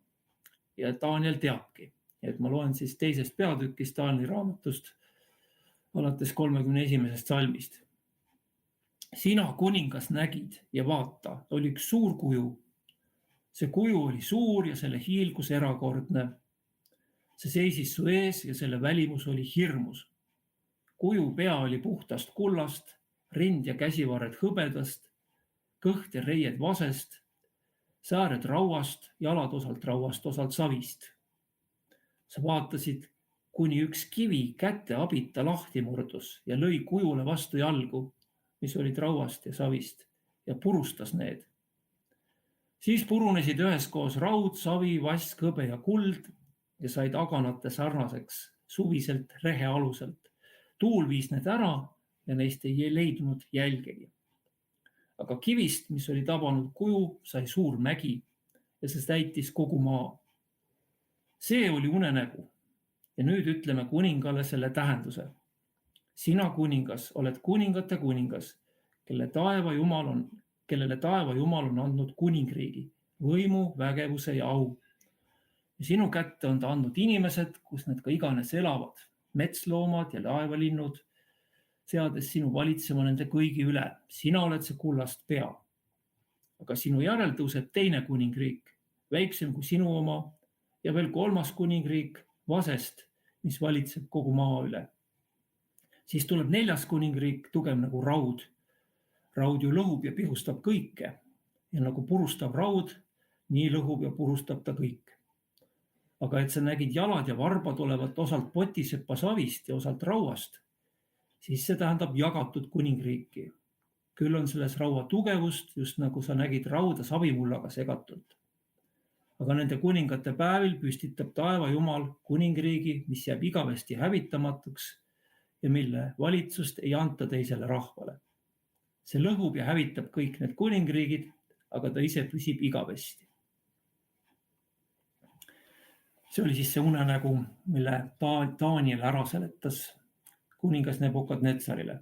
Ja Daniel teabki, et ma loen siis teisest peatükist Danieli raamatust alates 31. salmist. Sina kuningas nägid ja vaata, oli üks suur kuju. See kuju oli suur ja selle hiilgus erakordne. See seisis su ees ja selle välimus oli hirmus. Kuju pea oli puhtast kullast, rind ja käsivarred hõbedast, kõht ja reied vasest, sääred rauast, jalad osalt rauast, osalt savist. Sa vaatasid, kuni üks kivi käte abita lahti murdus ja lõi kujule vastu jalgu, mis olid rauast ja savist, ja purustas need. Siis purunesid üheskoos raud, savi, vask, hõbe ja kuld ja said aganate sarnaseks suviselt rehe aluselt. Tuul viis need ära ja neist ei leidunud jälgegi. Aga kivist, mis oli tabanud kuju, sai suur mägi ja see täitis kogu maa. See oli unenägu ja nüüd ütleme kuningale selle tähenduse. Sina kuningas oled kuningate kuningas, kellele taeva Jumal on andnud kuningriigi, võimu, vägevuse ja au. Ja sinu kätte on ta andnud inimesed, kus need ka iganes elavad, metsloomad ja laevalinnud, seades sinu valitsema nende kõigi üle. Sina oled see kullast pea. Aga sinu järel tõuseb teine kuningriik, väiksem kui sinu oma ja veel kolmas kuningriik vasest, mis valitseb kogu maa üle. Siis tuleb neljas kuningriik, tugev nagu raud. Raud ju lõhub ja pihustab kõike ja nagu purustab raud, nii lõhub ja purustab ta kõik. Aga et sa nägid jalad ja varbad olevat osalt potisepa savist ja osalt rauast, siis see tähendab jagatud kuningriiki. Küll on selles raua tugevust, just nagu sa nägid rauda savimullaga segatult. Aga nende kuningate päevil püstitab taeva Jumal kuningriigi, mis jääb igavesti hävitamatuks ja mille valitsust ei anta teisele rahvale. See lõhub ja hävitab kõik need kuningriigid, aga ta ise püsib igavesti. See oli siis see unenägu, mille Daniel ära seletas kuningas Nebukadnetsarile.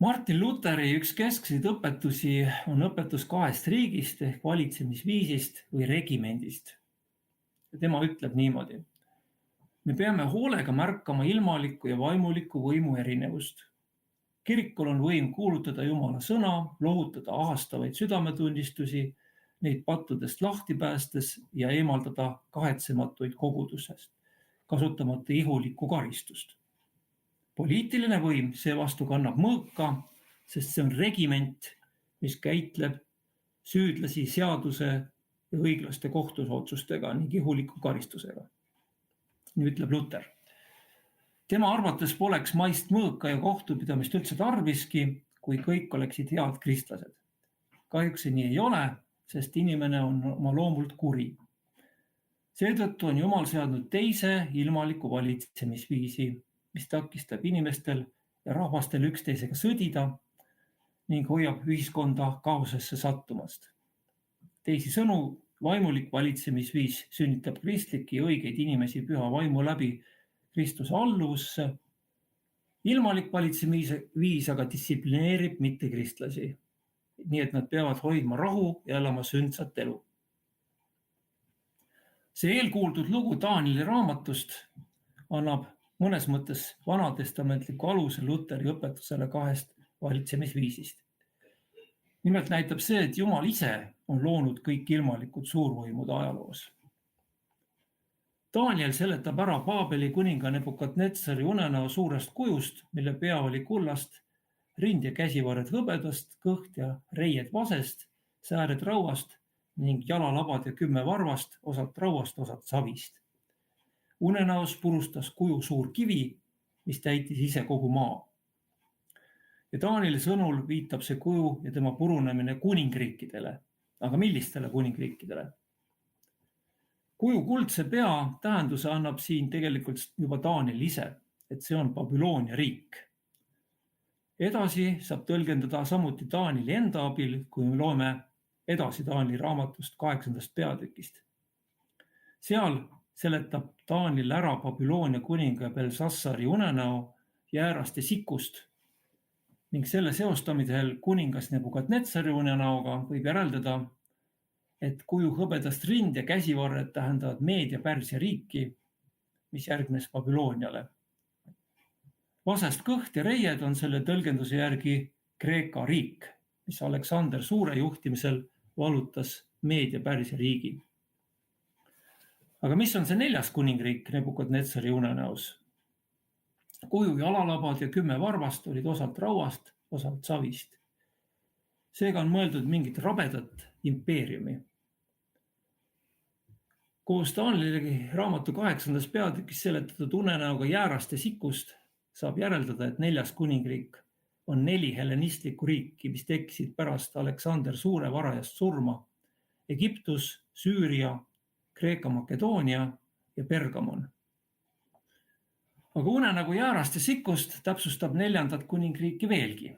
Martin Lutheri üks keskseid õpetusi on õpetus 2 riigist ehk valitsemisviisist või regimendist. Ja tema ütleb niimoodi. Me peame hoolega märkama ilmaliku ja vaimuliku võimu erinevust. Kirikul on võim kuulutada Jumala sõna, lohutada ahastavaid südametunnistusi, neid pattudest lahti päästes ja eemaldada kahetsematuid kogudusest, kasutamata ihulikku karistust. Poliitiline võim seevastu kannab mõõka, sest see on regiment, mis käitleb süüdlasi seaduse ja õiglaste kohtusotsustega ning ihuliku karistusega. Nii ütleb Luther. Tema arvates poleks maist mõõka ja kohtupidamist üldse tarviski, kui kõik oleksid head kristlased. Kahjuks see nii ei ole, sest inimene on oma loomult kuri. Seetõttu on Jumal seadnud teise ilmaliku valitsemisviisi, mis takistab inimestel ja rahvastel üksteisega sõdida ning hoiab ühiskonda kaosesse sattumast. Teisisõnu, vaimulik valitsemisviis sünnitab kristlikke ja õigeid inimesi püha vaimu läbi Kristuse alluvusse. Ilmalik valitsemisviis aga distsiplineerib mittekristlasi, nii et nad peavad hoidma rahu ja elama sündsat elu. See eelkuuldud lugu Danieli raamatust annab mõnes mõttes vanatestamentliku aluse Lutheri õpetusele 2 valitsemisviisist. Nimelt näitab see, et Jumal ise on loonud kõik ilmalikud suurvõimud ajaloos. Daniel seletab ära Paabeli kuninga Nebukadnetsari unenäo suurest kujust, mille pea oli kullast, rind ja käsivarred hõbedast, kõht ja reied vasest, sääred rauast ning jalalabad ja 10 varvast, osalt rauast, osalt savist. Unenäos purustas kuju suur kivi, mis täitis ise kogu maa. Ja Danieli sõnul viitab see kuju ja tema purunemine kuningriikidele. Aga millistele kuningriikidele? Kuju kuldse pea tähenduse annab siin tegelikult juba Daniel ise, et see on Babyloonia riik. Edasi saab tõlgendada samuti Danieli enda abil, kui me loeme edasi Danieli raamatust 8. peatükist. Seal seletab Daniel ära Babyloonia kuninga Belsassari unenäo jäärast ja sikust ning selle seostamisel kuningas Nebukadnetsari unenäoga võib järeldada, et kuju hõbedast rind ja käsivarred tähendavad Meed ja Pärsia riiki, mis järgnes Babyloniale. Vasest kõht ja reied on selle tõlgenduse järgi Kreeka riik, mis Aleksander Suure juhtimisel vallutas Meed ja Pärsia riigi. Aga mis on see 4. kuningriik Nebukadnetsari unenäos? Kuju jalalabad ja 10 varvast olid osalt rauast, osalt savist. Seega on mõeldud mingit rabedat impeeriumi. Koos Taaneli raamatu 8. peatükis seletatud unenäoga jäärast ja sikust saab järeldada, et 4. kuningriik on 4 hellenistlikku riiki, mis tekkisid pärast Aleksander Suure varajast surma: Egiptus, Süüria, Kreeka, Makedoonia ja Pergamon. Aga unenägu jäärast ja sikust täpsustab 4. kuningriiki veelgi.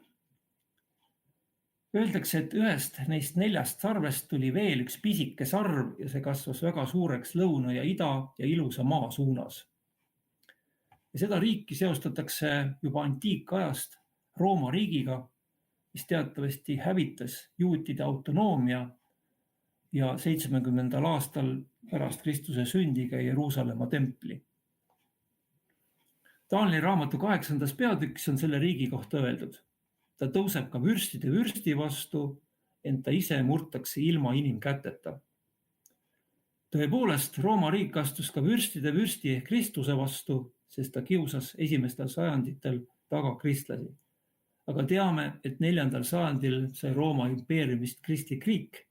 Öeldakse, et ühest neist 4 sarvest tuli veel üks pisike sarv ja see kasvas väga suureks lõuna ja ida ja ilusa maa suunas. Ja seda riiki seostatakse juba antiikajast Rooma riigiga, mis teatavasti hävitas juutide autonoomia ja 70. aastal pärast Kristuse sündi ka Jeruusalemma templi. Taaneli raamatu 8. peatükis on selle riigi kohta öeldud: ta tõuseb ka vürstide vürsti vastu, ent ta ise murtakse ilma inimkäteta. Tõepoolest, Rooma riik astus ka vürstide vürsti ehk Kristuse vastu, sest ta kiusas esimestel sajanditel taga kristlasi. Aga teame, et 4. sajandil sai Rooma impeeriumist kristlik riik,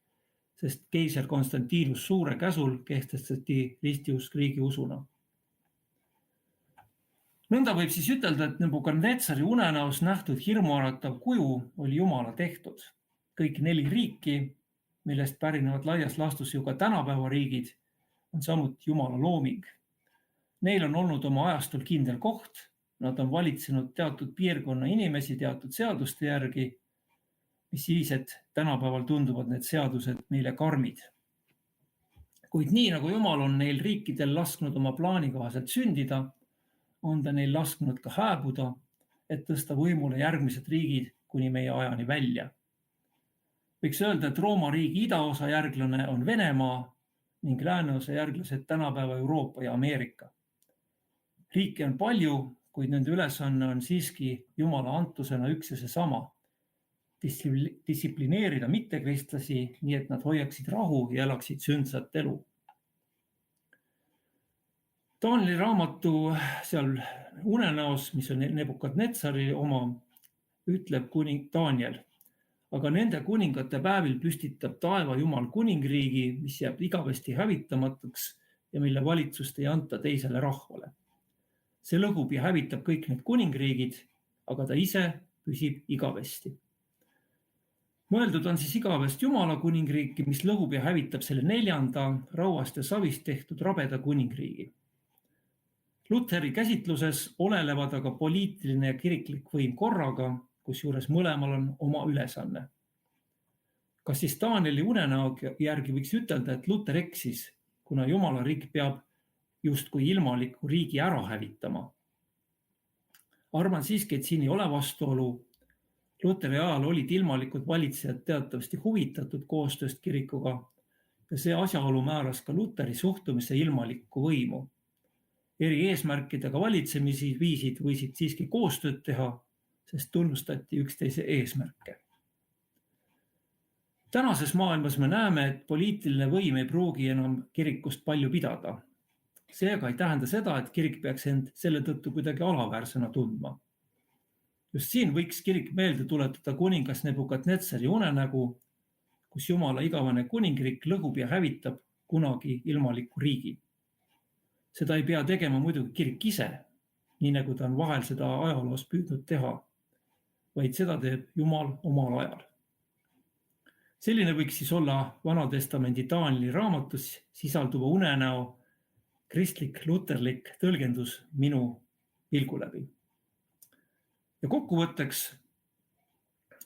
sest keiser Konstantinus Suure käsul kehtestati ristiusk riigi usuna. Nõnda võib siis ütelda, et Nebukadnetsari unenäos nähtud hirmuäratav kuju oli Jumala tehtud. Kõik 4 riiki, millest pärinevad laias laastus ju ka tänapäeva riigid, on samuti Jumala looming. Neil on olnud oma ajastul kindel koht, nad on valitsenud teatud piirkonna inimesi teatud seaduste järgi, mis siis, et tänapäeval tunduvad need seadused meile karmid. Kuid nii nagu Jumal on neil riikidel lasknud oma plaani kohaselt sündida, on ta neil lasknud ka hääbuda, et tõsta võimule järgmised riigid kuni meie ajani välja. Võiks öelda, et Rooma riigi idaosa järglane on Venemaa ning lääneosa järglased tänapäeva Euroopa ja Ameerika. Riike on palju, kuid nende ülesanne on siiski Jumala antusena üks ja seesama: distsiplineerida mittekristlasi, nii et nad hoiaksid rahu ja elaksid sündsat elu. Taaneli raamatu seal unenäos, mis on Nebukadnetsari oma, ütleb kuning Daniel: aga nende kuningate päevil püstitab taeva Jumal kuningriigi, mis jääb igavesti hävitamatuks ja mille valitsust ei anta teisele rahvale. See lõhub ja hävitab kõik need kuningriigid, aga ta ise püsib igavesti. Mõeldud on siis igavest Jumala kuningriiki, mis lõhub ja hävitab selle 4. rauast ja savist tehtud rabeda kuningriigi. Luteri käsitluses olelevad aga poliitiline ja kiriklik võim korraga, kusjuures mõlemal on oma ülesanne. Kas siis Taaneli unenäo järgi võiks ütelda, et Luter eksis, kuna Jumala riik peab justkui ilmaliku riigi ära hävitama? Arvan siiski, et siin ei ole vastuolu. Luteri ajal olid ilmalikud valitsejad teatavasti huvitatud koostööst kirikuga ja see asjaolu määras ka Luteri suhtumise ilmalikku võimu. Eri eesmärkidega valitsemisi viisid võisid siiski koostööd teha, sest tunnustati üksteise eesmärke. Tänases maailmas me näeme, et poliitiline võim ei pruugi enam kirikust palju pidada. Seega ei tähenda seda, et kirik peaks end selle tõttu kuidagi alaväärsena tundma. Just siin võiks kirik meelde tuletada kuningas Nebukadnetsari unenägu, kus Jumala igavene kuningriik lõhub ja hävitab kunagi ilmaliku riigi. Seda ei pea tegema muidugi kirik ise, nii nagu ta on vahel seda ajaloos püüdnud teha, vaid seda teeb Jumal omal ajal. Selline võiks siis olla Vanatestamendi Taaneli raamatus sisalduva unenäo kristlik-luterlik tõlgendus minu pilgu läbi. Ja kokkuvõtteks,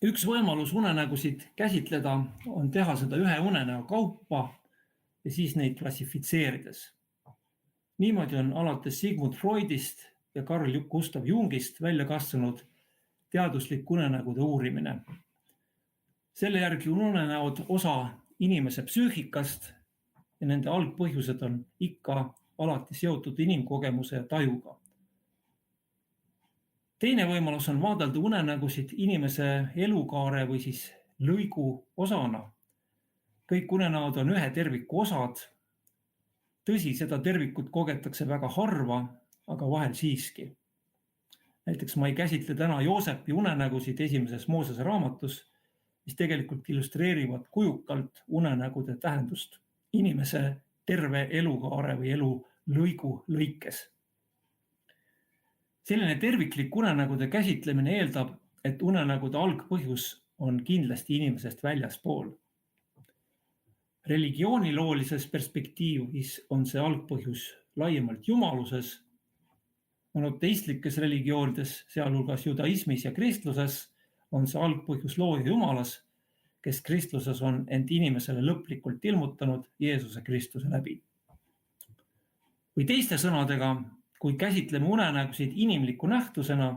üks võimalus unenägusid käsitleda on teha seda ühe unenäo kaupa ja siis neid klassifitseerides. Niimoodi on alates Sigmund Freudist ja Carl Gustav Jungist välja kasvanud teaduslik unenägude uurimine. Selle järgi on unenäod osa inimese psüühikast ja nende algpõhjused on ikka alati seotud inimkogemuse ja tajuga. Teine võimalus on vaadelda unenägusid inimese elukaare või siis lõigu osana. Kõik unenäod on ühe terviku osad. Tõsi, seda tervikut kogetakse väga harva, aga vahel siiski. Näiteks ma ei käsitle täna Joosepi unenägusid esimeses Moosese raamatus, mis tegelikult illustreerivad kujukalt unenägude tähendust inimese terve elukaare või elu lõigu lõikes. Selline terviklik unenägude käsitlemine eeldab, et unenägude algpõhjus on kindlasti inimesest väljaspool. Religiooniloolises perspektiivis on see algpõhjus laiemalt jumaluses. Monoteistlikes religioonides, sealhulgas judaismis ja kristluses, on see algpõhjus looja jumalas, kes kristluses on end inimesele lõplikult ilmutanud Jeesuse Kristuse läbi. Või teiste sõnadega, kui käsitleme unenägusid inimliku nähtusena,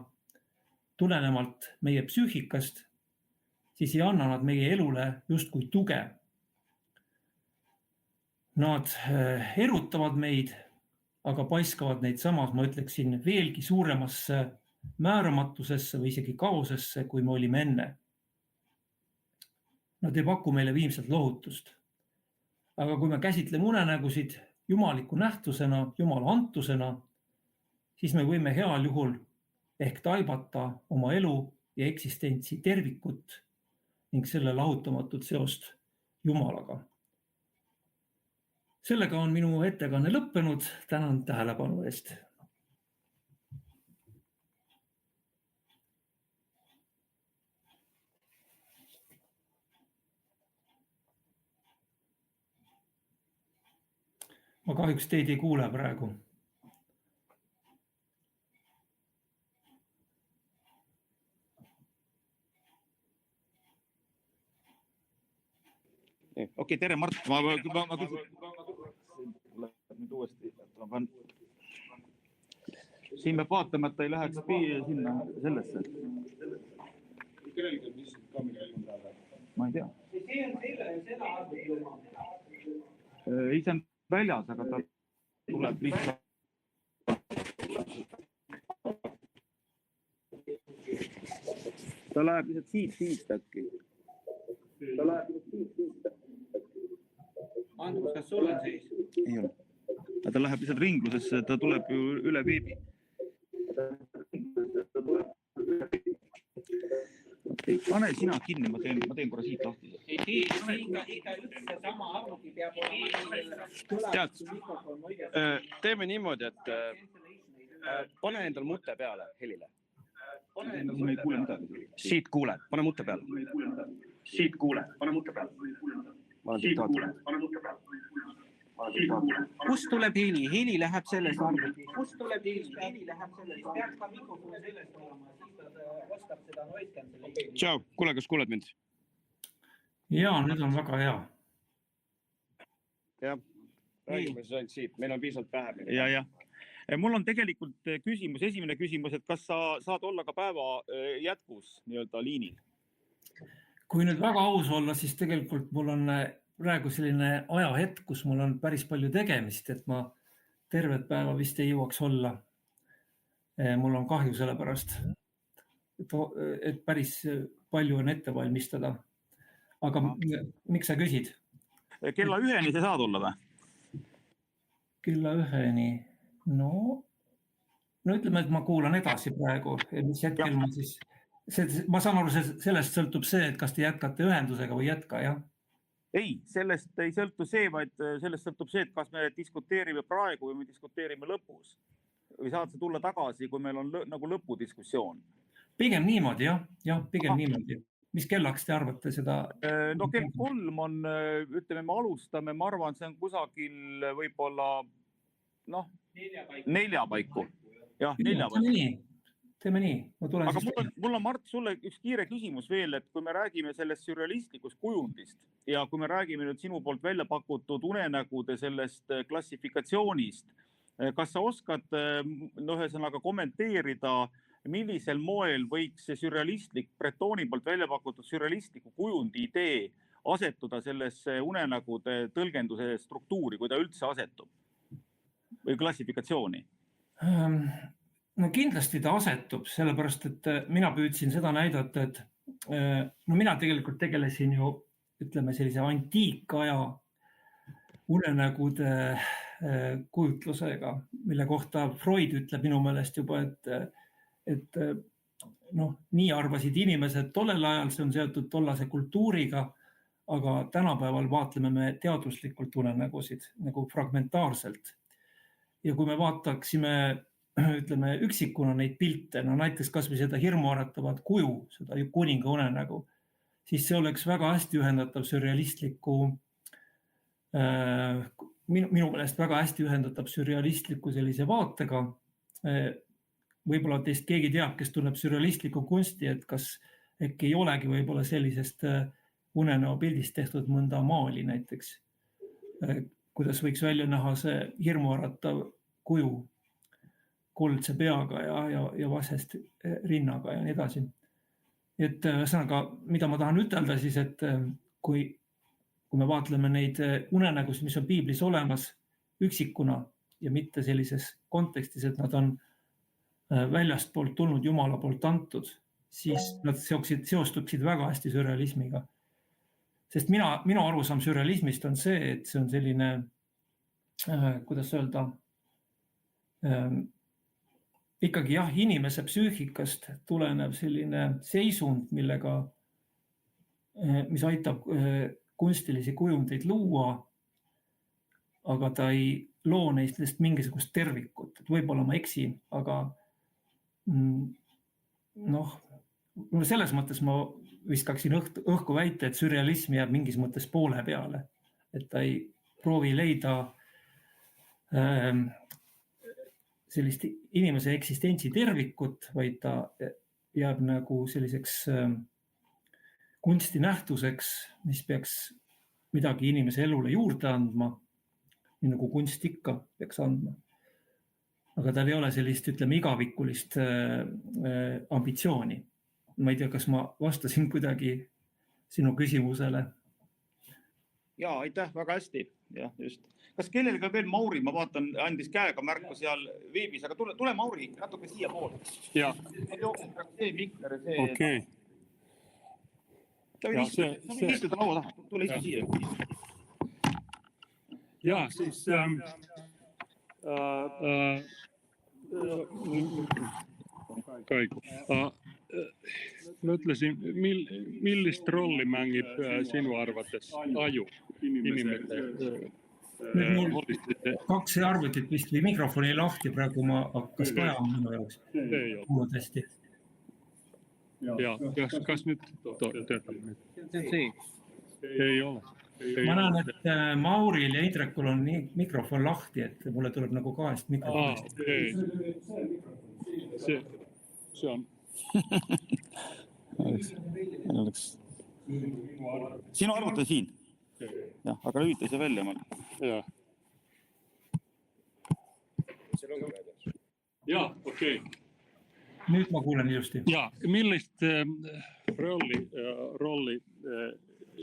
tulenevalt meie psüühikast, siis ei anna nad meie elule justkui tuge. Nad erutavad meid, aga paiskavad neid samas, ma ütleksin, veelgi suuremasse määramatusesse või isegi kaosesse, kui me olime enne. Nad ei paku meile viimselt lohutust. Aga kui me käsitleme unenägusid jumaliku nähtusena, jumala antusena, siis me võime heal juhul ehk taibata oma elu ja eksistentsi tervikut ning selle lahutamatut seost Jumalaga. Sellega on minu ettekanne lõppenud. Tänan tähelepanu eest. Ma kahjuks teid ei kuule praegu. Okei, tere Mart, ma küsin nüüd uuesti, siin me vaatame, et ta ei läheks sinna sellesse. Ma ei tea. Ei, see on väljas, aga ta tuleb lihtsalt. Ta läheb lihtsalt siit äkki. Andrus, kas sul on siis? Ei ole. Ta läheb lihtsalt ringlusesse, ta tuleb ju üle veebi. Pane sina kinni, ma teen korra siit lahti. Ikka üks sama arvuti peab olema. Teeme niimoodi, et pane endal mute peale helile. Ma ei kuule midagi. Siit kuuled, pane mute peale. Siit kuule, pane mute peale. Kust tuleb heli? Heli läheb sellest arvuti. Kust tuleb heli? Heli läheb sellest. Peaks ka mikrofon sellest olema, siis ta oskab seda noise cancel'i. Tšau, kuule, kas kuuled mind? Jaa, nüüd on väga hea. Jah, räägime siis ainult siit. Meil on piisavalt vähe. Ja. Mul on tegelikult küsimus, esimene küsimus, et kas sa saad olla ka päeva jätkus nii-öelda liinil? Kui nüüd väga aus olla, siis tegelikult mul on praegu selline ajahetk, kus mul on päris palju tegemist, et ma tervet päeva vist ei jõuaks olla. Mul on kahju selle pärast, et päris palju on ette valmistada. Aga miks sa küsid? Kella 1-ni sa saad olla või? Kella 1-ni? No ütleme, et ma kuulan edasi praegu. Mis hetkel ma siis... Ma saan aru, sellest sõltub see, et kas te jätkate ühendusega või jätka, jah? Ei, sellest ei sõltu see, vaid sellest sõltub see, et kas me diskuteerime praegu või me diskuteerime lõpus. Või saad sa tulla tagasi, kui meil on nagu lõpudiskussioon? Pigem niimoodi, jah, pigem niimoodi. Mis kellaks te arvate seda? No kell 3 on, ütleme, me alustame, ma arvan, see on kusagil võib-olla, 4 paiku. Jah, 4 paiku. Teeme nii. Aga mul on, Mart, sulle üks kiire küsimus veel, et kui me räägime sellest sürrealistlikust kujundist ja kui me räägime nüüd sinu poolt välja pakutud unenägude sellest klassifikatsioonist, kas sa oskad ühesõnaga kommenteerida millisel moel võiks see sürrealistlik, Bretoni poolt välja pakutud sürrealistliku kujundi idee asetuda sellesse unenägude tõlgenduse struktuuri, kui ta üldse asetub või klassifikatsiooni? No kindlasti ta asetub, sellepärast, et mina püüdsin seda näidata, et no mina tegelikult tegelesin ju, ütleme, sellise antiikaja unenägude kujutlusega, mille kohta Freud ütleb minu meelest juba, et noh, nii arvasid inimesed tollel ajal, see on seotud tollase kultuuriga, aga tänapäeval vaatleme me teaduslikult unenägusid nagu fragmentaarselt. Ja kui me vaataksime, ütleme, üksikuna neid pilte, no näiteks kas või seda hirmuäratavat kuju, seda kuninga unenägu, siis see oleks väga hästi ühendatav sürrealistliku, minu meelest väga hästi ühendatav sürrealistliku sellise vaatega. Võib-olla teist keegi teab, kes tunneb sürrealistliku kunsti, et kas äkki ei olegi võib-olla sellisest unenäo pildist tehtud mõnda maali näiteks. Kuidas võiks välja näha see hirmuäratav kuju kuldse peaga ja vasest rinnaga ja nii edasi. Et sõnaga, mida ma tahan ütelda siis, et kui me vaatleme neid unenägusid, mis on piiblis olemas üksikuna ja mitte sellises kontekstis, et nad on väljast poolt tulnud Jumala poolt antud, siis nad seostuksid väga hästi sürrealismiga. Sest minu arusaam sürrealismist on see, et see on selline, kuidas öelda, ikkagi jah, inimese psüühikast tulenev selline seisund, mis aitab kunstilisi kujundeid luua, aga ta ei loo neist mingisugust tervikut. Et võib-olla ma eksin, aga noh, selles mõttes ma viskaksin õhku väite, et sürrealism jääb mingis mõttes poole peale. Et ta ei proovi leida sellist inimese eksistentsi tervikut, vaid ta jääb nagu selliseks kunstinähtuseks, mis peaks midagi inimese elule juurde andma, nii nagu kunst ikka peaks andma. Aga tal ei ole sellist, ütleme, igavikulist ambitsiooni. Ma ei tea, kas ma vastasin kuidagi sinu küsimusele. Jaa, aitäh, väga hästi. Ja, just. Kas kellelgi ka veel Mauri, ma vaatan, andis käega märku seal veebis, aga tule Mauri natuke siia poole. Ja. See mikler, see... Okei. Istuda laua taha, tule istu siia. Ja, siis... Ma ütlesin, millist rolli mängib sinu arvates aju inimese? Kaks arvutit vist või mikrofoni lahti, praegu ma hakkas vajama minu jaoks. Kuulad hästi. Ja, kas nüüd töötab nüüd? See. Ei ole. Ma näen, et Mauril ja Indrekul on mikrofon lahti, et mulle tuleb nagu kahest mikrofonist. See on. Sinu arvuta siin. Jah, aga lüüta see välja. Jah. Ja, okei. Nüüd ma kuulen ilusti. Ja, millist rolli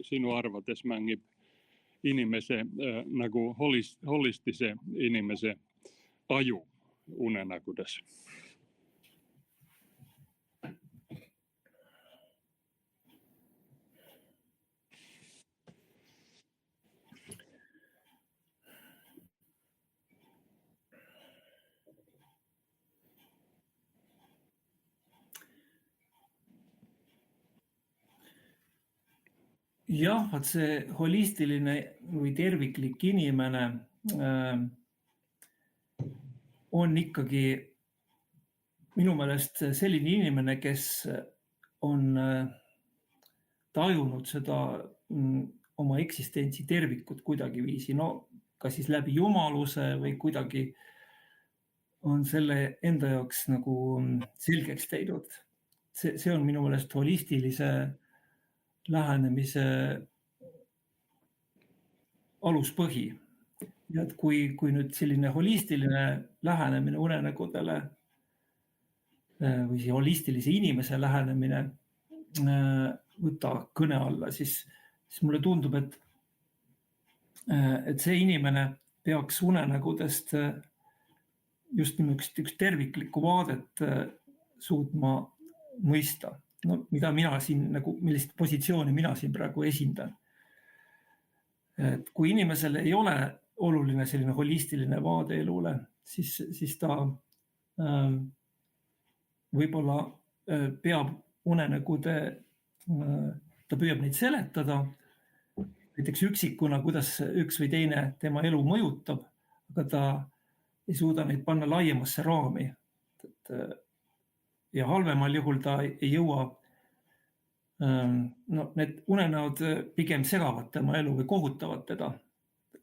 sinu arvates mängib inimese, nagu holistise inimese aju unenägudes? Jah, et see holistiline või terviklik inimene on ikkagi minu meelest selline inimene, kes on tajunud seda oma eksistentsi tervikut kuidagi viisi, no ka siis läbi jumaluse või kuidagi on selle enda jaoks nagu selgeks teinud. See on minu meelest holistilise lähenemise aluspõhi. Ja et kui nüüd selline holistiline lähenemine unenägudele või see holistilise inimese lähenemine võtta kõne alla, siis mulle tundub, et see inimene peaks unenägudest just nimelt üks terviklikku vaadet suutma mõista. No, mida mina siin, millist positsiooni mina siin praegu esindan. Et kui inimesele ei ole oluline selline holistiline vaade elule, siis ta võib-olla peab unenägude, ta püüab neid seletada, näiteks üksikuna, kuidas üks või teine tema elu mõjutab, aga ta ei suuda neid panna laiemasse raami. Ja halvemal juhul ta ei jõua, need unenäod pigem segavad tema elu või kohutavad teda.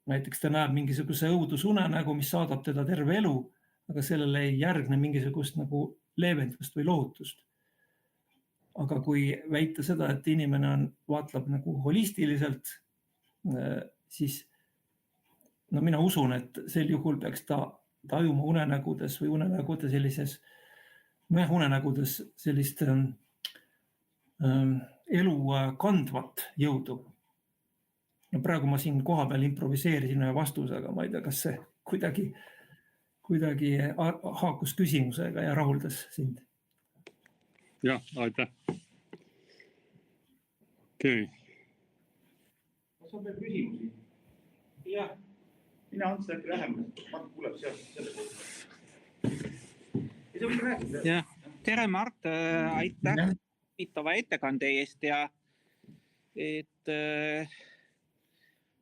Näiteks ta näeb mingisuguse õudusunenägu, mis saadab teda terve elu, aga sellele ei järgne mingisugust nagu leevendust või lohutust. Aga kui väita seda, et inimene vaatleb nagu holistiliselt, siis mina usun, et sel juhul peaks ta tajuma unenägudes või unenägude sellises, unenägudes sellist elu kandvat jõudu. No praegu ma siin koha peal improviseerisin ühe vastusega, ma ei tea, kas see kuidagi haakus küsimusega ja rahuldas sind. Jah, aitäh. Okei. Kas on veel küsimusi? Jah. Mina andsin äkki lähemalt. Mart kuuleb seal. Ja see võib rääkida. Ja. Tere Mart, aitäh huvitava ettekande eest ja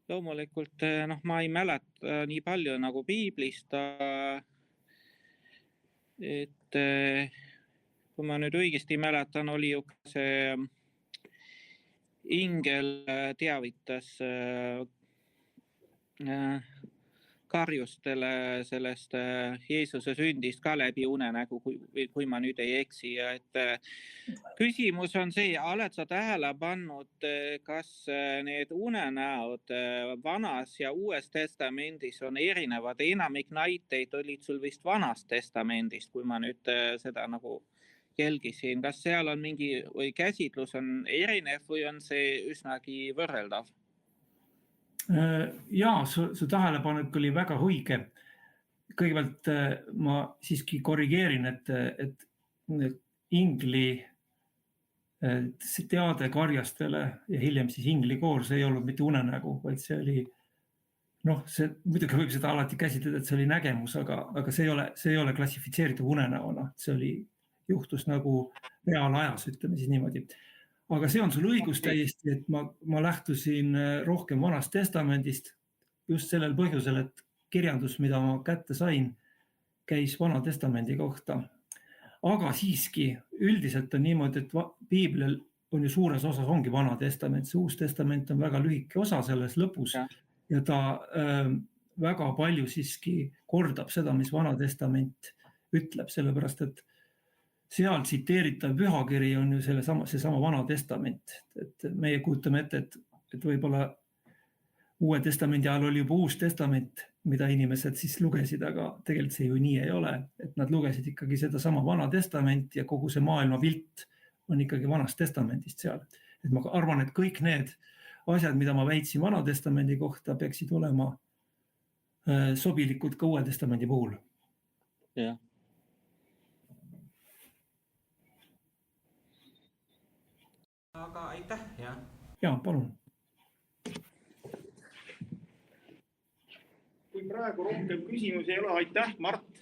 loomulikult ma ei mäleta nii palju nagu piiblist, et kui ma nüüd õigesti mäletan, oli ju see ingel teavitas karjustele sellest Jeesuse sündist ka läbi unenägu, kui ma nüüd ei eksi. Küsimus on see, oled sa tähele pannud, kas need unenäod vanas ja uues testamendis on erinevad? Enamik näiteid olid sul vist vanast testamendist, kui ma nüüd seda nagu jälgisin. Kas seal on mingi või käsitlus on erinev või on see üsnagi võrreldav? Jaa, su tähelepanek oli väga õige. Kõigepealt ma siiski korrigeerin, et ingli teade karjastele ja hiljem siis inglikoor, see ei olnud mitte unenägu, vaid see oli, muidugi võib seda alati käsitleda, et see oli nägemus, aga see ei ole klassifitseeritud unenäona. See juhtus nagu reaalajas, ütleme siis niimoodi. Aga see on sul õigus täiesti, et ma lähtusin rohkem vanast testamendist just sellel põhjusel, et kirjandus, mida ma kätte sain, käis vana testamendi kohta. Aga siiski üldiselt on niimoodi, et piiblil on ju suures osas ongi vana testament. See uus testament on väga lühike osa selles lõpus ja ta väga palju siiski kordab seda, mis vana testament ütleb, sellepärast et seal tsiteeritav pühakiri on ju seesama vana testament. Et meie kujutame ette, et võib-olla uue testamendi ajal oli juba uus testament, mida inimesed siis lugesid, aga tegelikult see ju nii ei ole. Et nad lugesid ikkagi seda sama vana testament ja kogu see maailma pilt on ikkagi vanast testamendist seal. Et ma arvan, et kõik need asjad, mida ma väitsin vana testamendi kohta, peaksid olema sobilikud ka uue testamendi puhul. Jah. Aga aitäh, jah. Jaa, palun. Kui praegu rohkem küsimusi ei ole, aitäh, Mart,